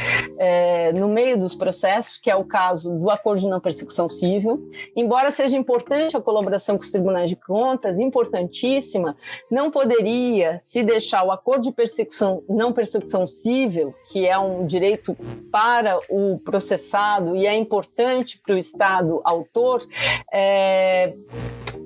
no meio dos processos, que é o caso do acordo de não persecução civil. Embora seja importante a colaboração com os tribunais de contas, importantíssima, não poderia se deixar o acordo de não persecução civil, que é um direito para o processado e é importante para o Estado autor,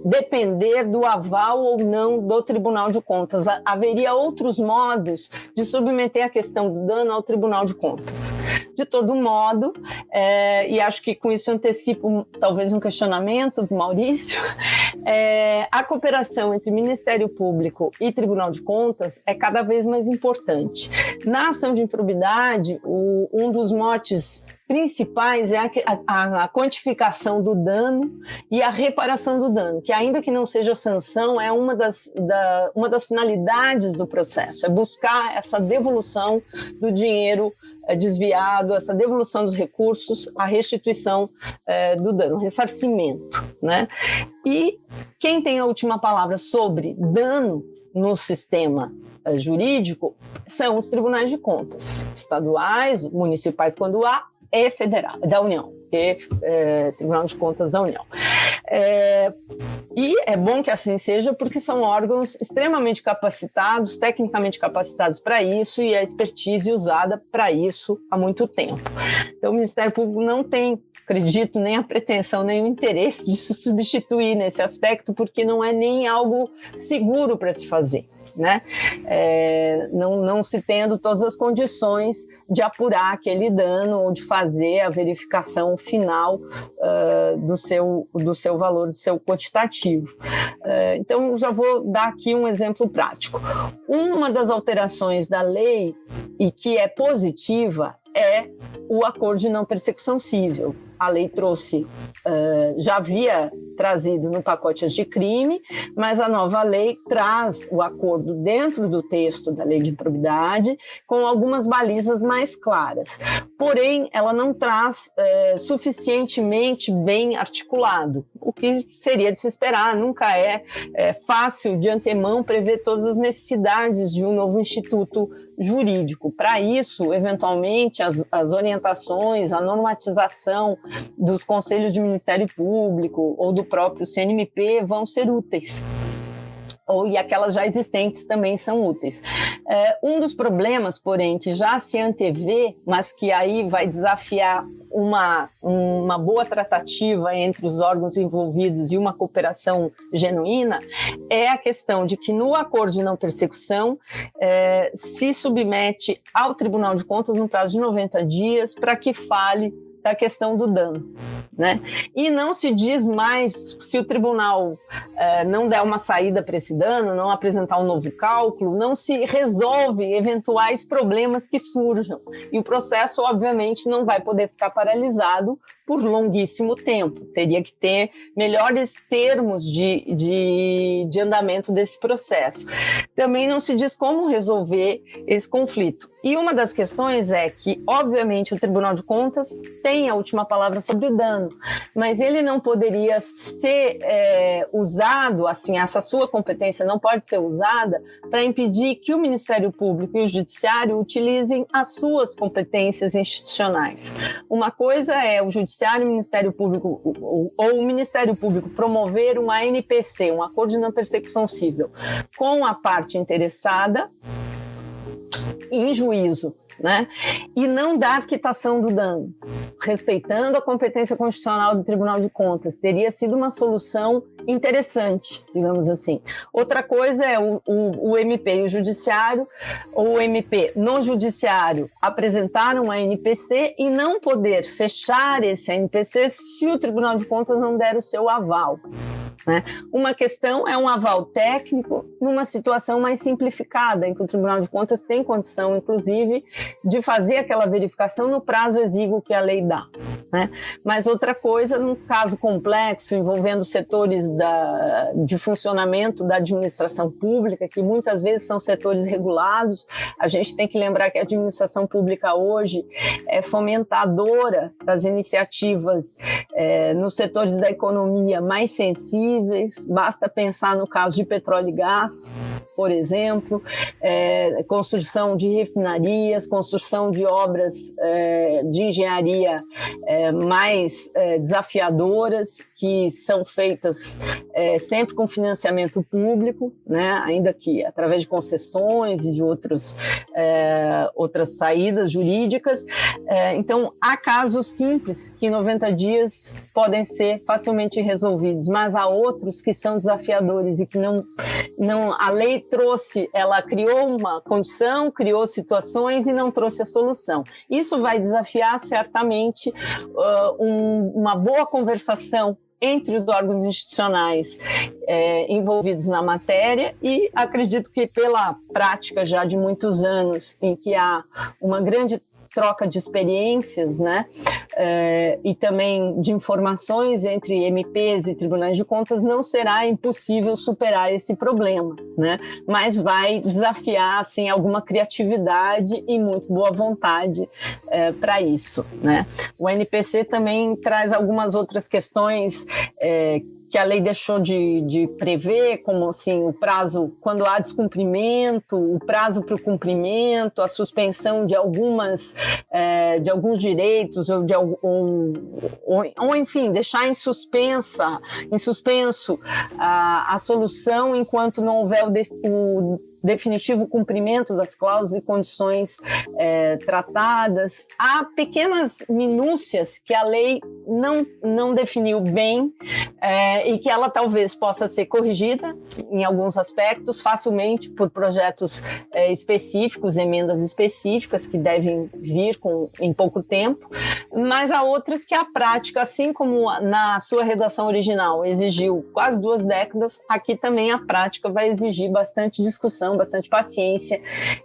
depender do aval ou não do Tribunal de Contas. Haveria outros modos de submeter a questão do dano ao Tribunal de Contas. De todo modo, e acho que com isso antecipo talvez um questionamento do Maurício, a cooperação entre Ministério Público e Tribunal de Contas é cada vez mais importante. Na ação de improbidade, um dos motes principais é a quantificação do dano e a reparação do dano, que ainda que não seja sanção, é uma das finalidades do processo, é buscar essa devolução do dinheiro desviado, essa devolução dos recursos, a restituição do dano, ressarcimento, né? E quem tem a última palavra sobre dano no sistema jurídico são os tribunais de contas, estaduais, municipais quando há, e federal, da União, e Tribunal de Contas da União. E é bom que assim seja, porque são órgãos extremamente capacitados, tecnicamente capacitados para isso, e a expertise usada para isso há muito tempo. Então, o Ministério Público não tem, acredito, nem a pretensão, nem o interesse de se substituir nesse aspecto, porque não é nem algo seguro para se fazer, né? Não se tendo todas as condições de apurar aquele dano ou de fazer a verificação final do seu valor, do seu quantitativo. Então, já vou dar aqui um exemplo prático. Uma das alterações da lei, e que é positiva, é o acordo de não persecução civil. A lei trouxe, já havia trazido no pacote anticrime, mas a nova lei traz o acordo dentro do texto da lei de improbidade com algumas balizas mais claras. Porém, ela não traz suficientemente bem articulado, o que seria de se esperar. Nunca é fácil de antemão prever todas as necessidades de um novo instituto jurídico. Para isso, eventualmente, as orientações, a normatização dos conselhos de Ministério Público ou do próprio CNMP vão ser úteis. E aquelas já existentes também são úteis. Um dos problemas, porém, que já se antevê, mas que aí vai desafiar uma boa tratativa entre os órgãos envolvidos e uma cooperação genuína, é a questão de que no acordo de não persecução se submete ao Tribunal de Contas no prazo de 90 dias para que fale da questão do dano, né? E não se diz mais, se o tribunal não der uma saída para esse dano, não apresentar um novo cálculo, não se resolve eventuais problemas que surjam. E o processo, obviamente, não vai poder ficar paralisado por longuíssimo tempo. Teria que ter melhores termos de andamento desse processo. Também não se diz como resolver esse conflito. E uma das questões é que, obviamente, o Tribunal de Contas tem a última palavra sobre o dano, mas ele não poderia ser usado, assim, essa sua competência não pode ser usada para impedir que o Ministério Público e o Judiciário utilizem as suas competências institucionais. Uma coisa é o Judiciário e o Ministério Público, ou o Ministério Público promover uma ANPC, um acordo de não persecução civil, com a parte interessada em juízo, né? E não dar quitação do dano, respeitando a competência constitucional do Tribunal de Contas. Teria sido uma solução interessante, digamos assim. Outra coisa é o MP e o Judiciário, ou o MP no Judiciário apresentar uma NPC e não poder fechar esse NPC se o Tribunal de Contas não der o seu aval. né? Uma questão é um aval técnico numa situação mais simplificada, em que o Tribunal de Contas tem condição, inclusive, de fazer aquela verificação no prazo exíguo que a lei dá, né? Mas outra coisa, num caso complexo, envolvendo setores de funcionamento da administração pública, que muitas vezes são setores regulados, a gente tem que lembrar que a administração pública hoje é fomentadora das iniciativas nos setores da economia mais sensíveis. Basta pensar no caso de petróleo e gás, por exemplo, construção de refinarias, construção de obras de engenharia mais desafiadoras, que são feitas sempre com financiamento público, né? Ainda que através de concessões e de outras saídas jurídicas. Então, há casos simples que em 90 dias podem ser facilmente resolvidos, mas há outros que são desafiadores e que não a lei ela criou uma condição, criou situações e não trouxe a solução. Isso vai desafiar certamente uma boa conversação entre os órgãos institucionais envolvidos na matéria, e acredito que pela prática já de muitos anos em que há uma grande troca de experiências, né, e também de informações entre MPs e tribunais de contas, não será impossível superar esse problema, né, mas vai desafiar assim, alguma criatividade e muito boa vontade para isso, né. O NPC também traz algumas outras questões que a lei deixou de prever, como assim, o prazo, quando há descumprimento, o prazo para o cumprimento, a suspensão de alguns direitos, ou enfim, deixar em suspenso a solução enquanto não houver o definitivo cumprimento das cláusulas e condições tratadas. Há pequenas minúcias que a lei não definiu bem e que ela talvez possa ser corrigida em alguns aspectos facilmente por projetos específicos, emendas específicas que devem vir em pouco tempo, mas há outras que a prática, assim como na sua redação original exigiu quase 2 décadas, aqui também a prática vai exigir bastante discussão, bastante paciência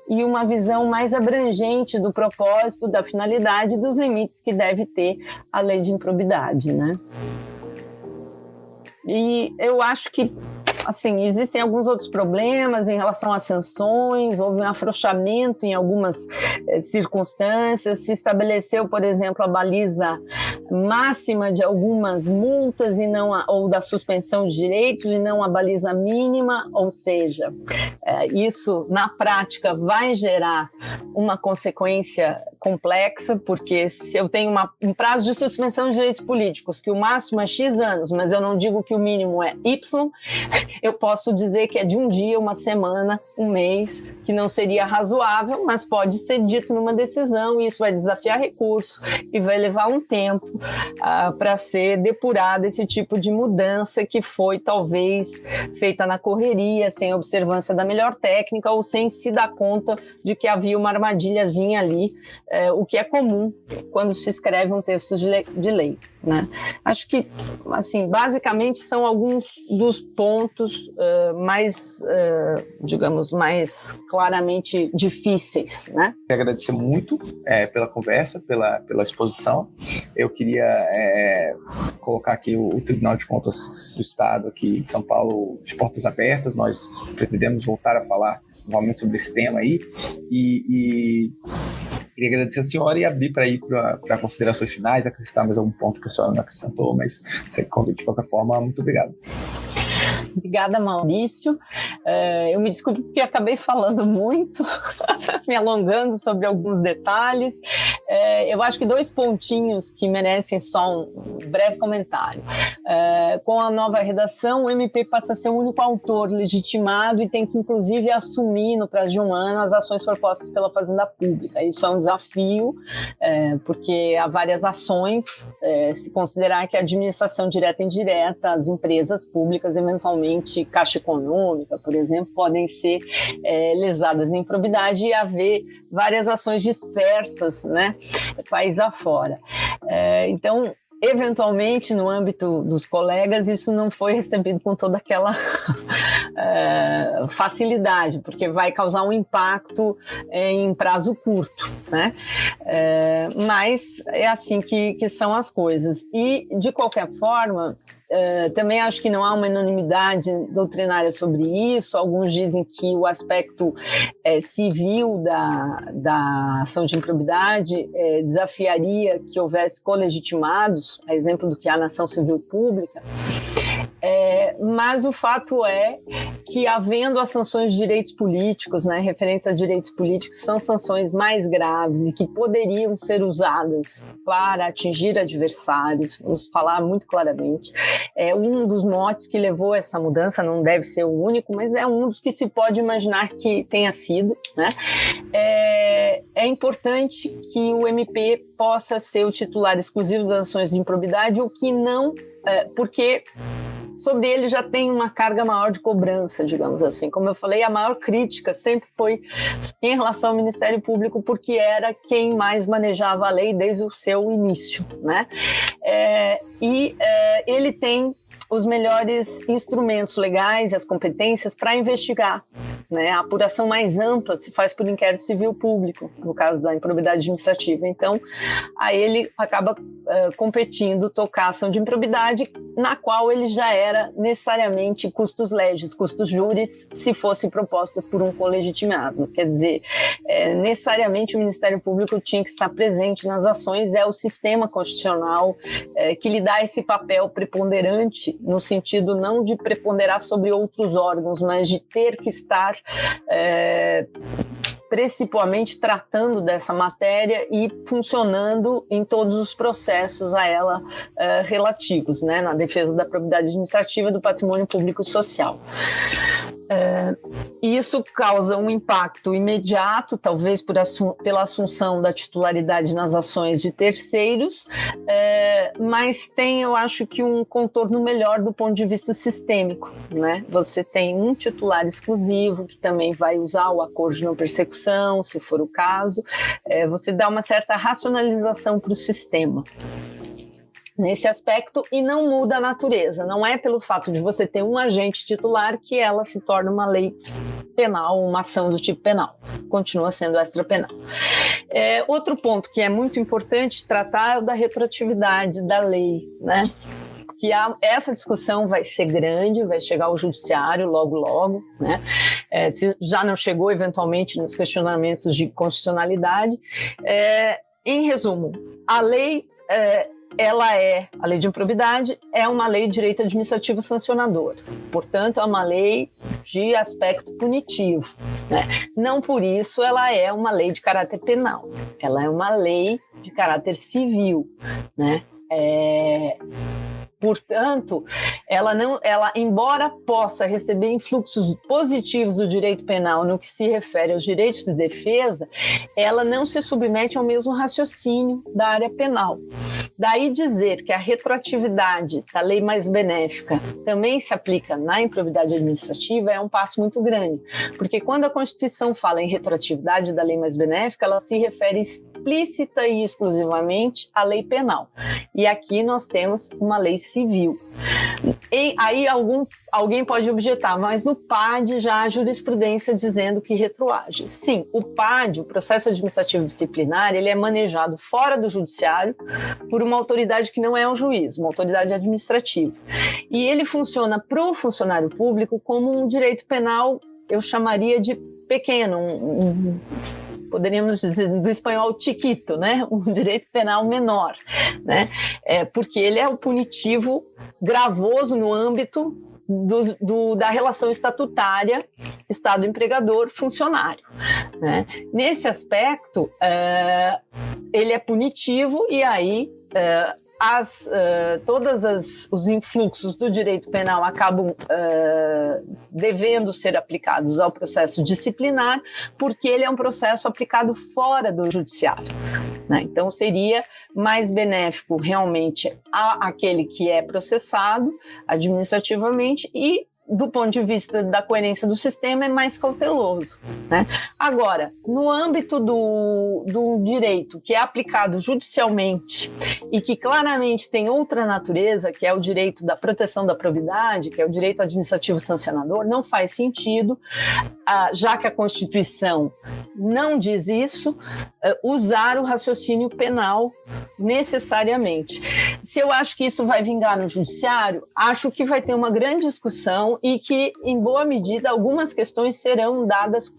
e uma visão mais abrangente do propósito, da finalidade e dos limites que deve ter a lei de improbidade, né? E eu acho que assim, existem alguns outros problemas em relação às sanções, houve um afrouxamento em algumas circunstâncias, se estabeleceu, por exemplo, a baliza máxima de algumas multas ou da suspensão de direitos e não a baliza mínima, ou seja, isso na prática vai gerar uma consequência complexa, porque se eu tenho um prazo de suspensão de direitos políticos, que o máximo é X anos, mas eu não digo que o mínimo é Y, eu posso dizer que é de um dia, uma semana, um mês, que não seria razoável, mas pode ser dito numa decisão, e isso vai desafiar recurso e vai levar um tempo para ser depurado esse tipo de mudança que foi talvez feita na correria, sem observância da melhor técnica ou sem se dar conta de que havia uma armadilhazinha ali, o que é comum quando se escreve um texto de lei, né? Acho que, assim, basicamente são alguns dos pontos digamos, mais claramente difíceis, né? Quero agradecer muito pela conversa, pela exposição. Eu queria colocar aqui o Tribunal de Contas do Estado aqui de São Paulo de portas abertas. Nós pretendemos voltar a falar novamente sobre esse tema aí e queria agradecer a senhora e abrir para ir para considerações finais, acrescentar mais algum ponto que a senhora não acrescentou, mas de qualquer forma, muito obrigado. Obrigada, Maurício. Eu me desculpo porque acabei falando muito, me alongando sobre alguns detalhes. Eu acho que 2 pontinhos que merecem só um breve comentário. Com a nova redação, o MP passa a ser o único autor legitimado e tem que, inclusive, assumir no prazo de 1 ano as ações propostas pela Fazenda Pública. Isso é um desafio, porque há várias ações, se considerar que a administração direta e indireta, as empresas públicas, eventualmente Caixa Econômica, por exemplo, podem ser lesadas em improbidade e haver várias ações dispersas, né, país afora. Então, eventualmente, no âmbito dos colegas, isso não foi recebido com toda aquela facilidade, porque vai causar um impacto em prazo curto, né? Mas é assim que são as coisas. E, de qualquer forma, também acho que não há uma unanimidade doutrinária sobre isso. Alguns dizem que o aspecto civil da ação de improbidade desafiaria que houvesse colegitimados, a exemplo do que há na ação civil pública. Mas o fato é que, havendo as sanções de direitos políticos, né, referentes a direitos políticos, são sanções mais graves e que poderiam ser usadas para atingir adversários, vamos falar muito claramente. Um dos motes que levou a essa mudança, não deve ser o único, mas é um dos que se pode imaginar que tenha sido, né? É importante que o MP possa ser o titular exclusivo das ações de improbidade, o que não, porque sobre ele já tem uma carga maior de cobrança, digamos assim. Como eu falei, a maior crítica sempre foi em relação ao Ministério Público, porque era quem mais manejava a lei desde o seu início, né? Ele tem os melhores instrumentos legais e as competências para investigar, né? A apuração mais ampla se faz por inquérito civil público, no caso da improbidade administrativa. Então, aí ele acaba competindo, tocar a ação de improbidade, na qual ele já era necessariamente custos legis, custos juris, se fosse proposta por um colegitimado. Quer dizer, necessariamente o Ministério Público tinha que estar presente nas ações, é o sistema constitucional que lhe dá esse papel preponderante, no sentido não de preponderar sobre outros órgãos, mas de ter que estar principalmente tratando dessa matéria e funcionando em todos os processos a ela relativos, né, na defesa da probidade administrativa do patrimônio público social. Isso causa um impacto imediato, talvez pela assunção da titularidade nas ações de terceiros, mas tem, eu acho que, um contorno melhor do ponto de vista sistêmico, né? Você tem um titular exclusivo que também vai usar o acordo de não persecução, se for o caso. Você dá uma certa racionalização para o sistema nesse aspecto, e não muda a natureza. Não é pelo fato de você ter um agente titular que ela se torna uma lei penal, uma ação do tipo penal. Continua sendo extrapenal. Outro ponto que é muito importante tratar é o da retroatividade da lei, né? Que essa discussão vai ser grande, vai chegar ao judiciário logo, né? Se já não chegou eventualmente nos questionamentos de constitucionalidade. Em resumo, a lei a lei de improbidade é uma lei de direito administrativo sancionador, portanto é uma lei de aspecto punitivo, né? Não por isso ela é uma lei de caráter penal, ela é uma lei de caráter civil, né? Portanto, ela, embora possa receber influxos positivos do direito penal no que se refere aos direitos de defesa, ela não se submete ao mesmo raciocínio da área penal. Daí dizer que a retroatividade da lei mais benéfica também se aplica na improbidade administrativa é um passo muito grande, porque quando a Constituição fala em retroatividade da lei mais benéfica, ela se refere explícita e exclusivamente à lei penal. E aqui nós temos uma lei civil. E aí alguém pode objetar, mas no PAD já há jurisprudência dizendo que retroage. Sim, o PAD, o processo administrativo disciplinar, ele é manejado fora do judiciário por uma autoridade que não é um juiz, uma autoridade administrativa. E ele funciona para o funcionário público como um direito penal, eu chamaria de pequeno, poderíamos dizer do espanhol chiquito, né? Um direito penal menor, né? Porque ele é o punitivo gravoso no âmbito da relação estatutária Estado empregador-funcionário, né? Nesse aspecto, ele é punitivo e aí todos os influxos do direito penal acabam devendo ser aplicados ao processo disciplinar, porque ele é um processo aplicado fora do judiciário, né? Então seria mais benéfico realmente àquele que é processado administrativamente e do ponto de vista da coerência do sistema, é mais cauteloso, né? Agora, no âmbito do direito que é aplicado judicialmente e que claramente tem outra natureza, que é o direito da proteção da probidade, que é o direito administrativo sancionador, não faz sentido, já que a Constituição não diz isso, usar o raciocínio penal necessariamente. Se eu acho que isso vai vingar no judiciário, acho que vai ter uma grande discussão e que, em boa medida, algumas questões serão dadas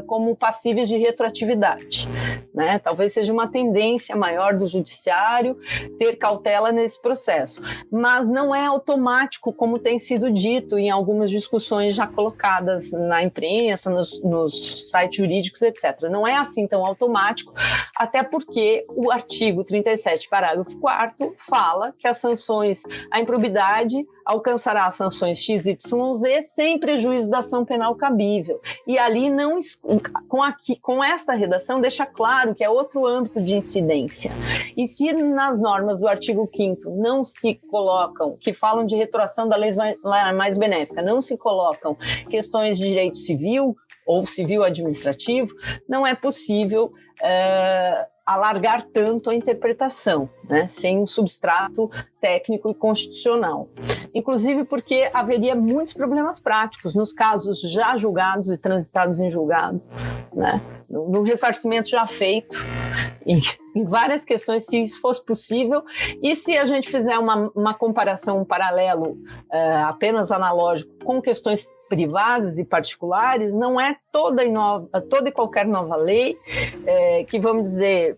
como passíveis de retroatividade, né? Talvez seja uma tendência maior do judiciário ter cautela nesse processo, mas não é automático, como tem sido dito em algumas discussões já colocadas na imprensa, nos sites jurídicos, etc. Não é assim tão automático, até porque o artigo 37, parágrafo 4º, fala que as sanções, a improbidade alcançará as sanções XYZ sem prejuízo da ação penal cabível. E ali, com esta redação, deixa claro que é outro âmbito de incidência. E se nas normas do artigo 5º não se colocam, que falam de retroação da lei mais benéfica, não se colocam questões de direito civil ou civil administrativo, não é possível alargar tanto a interpretação, né, sem um substrato técnico e constitucional. Inclusive porque haveria muitos problemas práticos nos casos já julgados e transitados em julgado, né, no ressarcimento já feito, em várias questões, se isso fosse possível, e se a gente fizer uma comparação, um paralelo apenas analógico com questões privadas e particulares, não é toda e qualquer nova lei que, vamos dizer,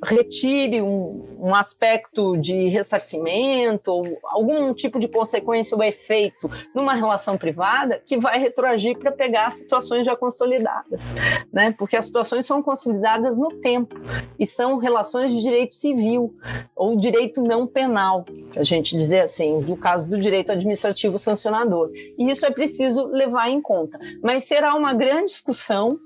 retire um aspecto de ressarcimento ou algum tipo de consequência ou efeito numa relação privada que vai retroagir para pegar situações já consolidadas, né? Porque as situações são consolidadas no tempo e são relações de direito civil ou direito não penal, para a gente dizer assim, no caso do direito administrativo sancionador. E isso é preciso levar em conta. Mas será uma grande discussão.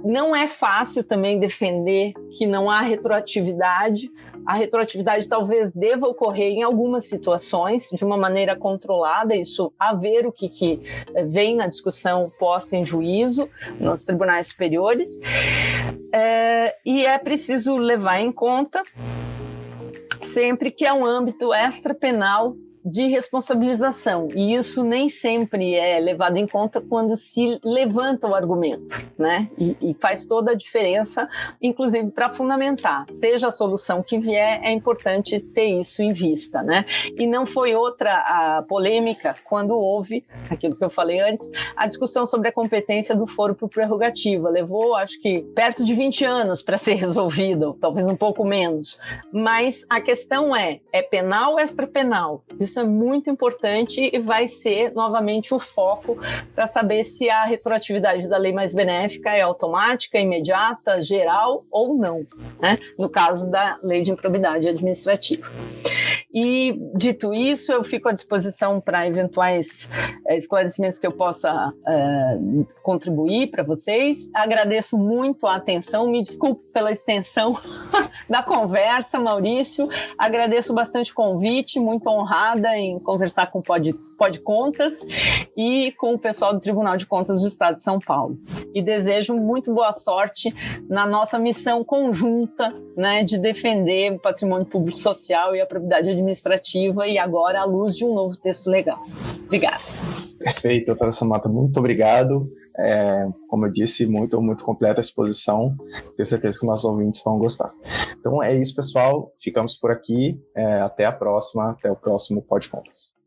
Não é fácil também defender que não há retroatividade. A retroatividade talvez deva ocorrer em algumas situações, de uma maneira controlada, isso a ver o que vem na discussão posta em juízo nos tribunais superiores. E é preciso levar em conta sempre que é um âmbito extrapenal de responsabilização, e isso nem sempre é levado em conta quando se levanta o argumento, né? E faz toda a diferença, inclusive para fundamentar, seja a solução que vier, é importante ter isso em vista, né? E não foi outra a polêmica quando houve, aquilo que eu falei antes, a discussão sobre a competência do foro por prerrogativa. Levou, acho que, perto de 20 anos para ser resolvido, talvez um pouco menos, mas a questão é penal ou extrapenal? Isso é muito importante e vai ser novamente o foco para saber se a retroatividade da lei mais benéfica é automática, imediata, geral ou não, né? No caso da lei de improbidade administrativa. E, dito isso, eu fico à disposição para eventuais esclarecimentos que eu possa contribuir para vocês. Agradeço muito a atenção, me desculpe pela extensão da conversa, Maurício. Agradeço bastante o convite, muito honrada em conversar com o Podcontas e com o pessoal do Tribunal de Contas do Estado de São Paulo. E desejo muito boa sorte na nossa missão conjunta, né, de defender o patrimônio público social e a probidade administrativa, e agora à luz de um novo texto legal. Obrigada. Perfeito, doutora Samata, muito obrigado. Como eu disse, muito completa a exposição. Tenho certeza que nossos ouvintes vão gostar. Então é isso, pessoal. Ficamos por aqui. Até a próxima, até o próximo Podcontas.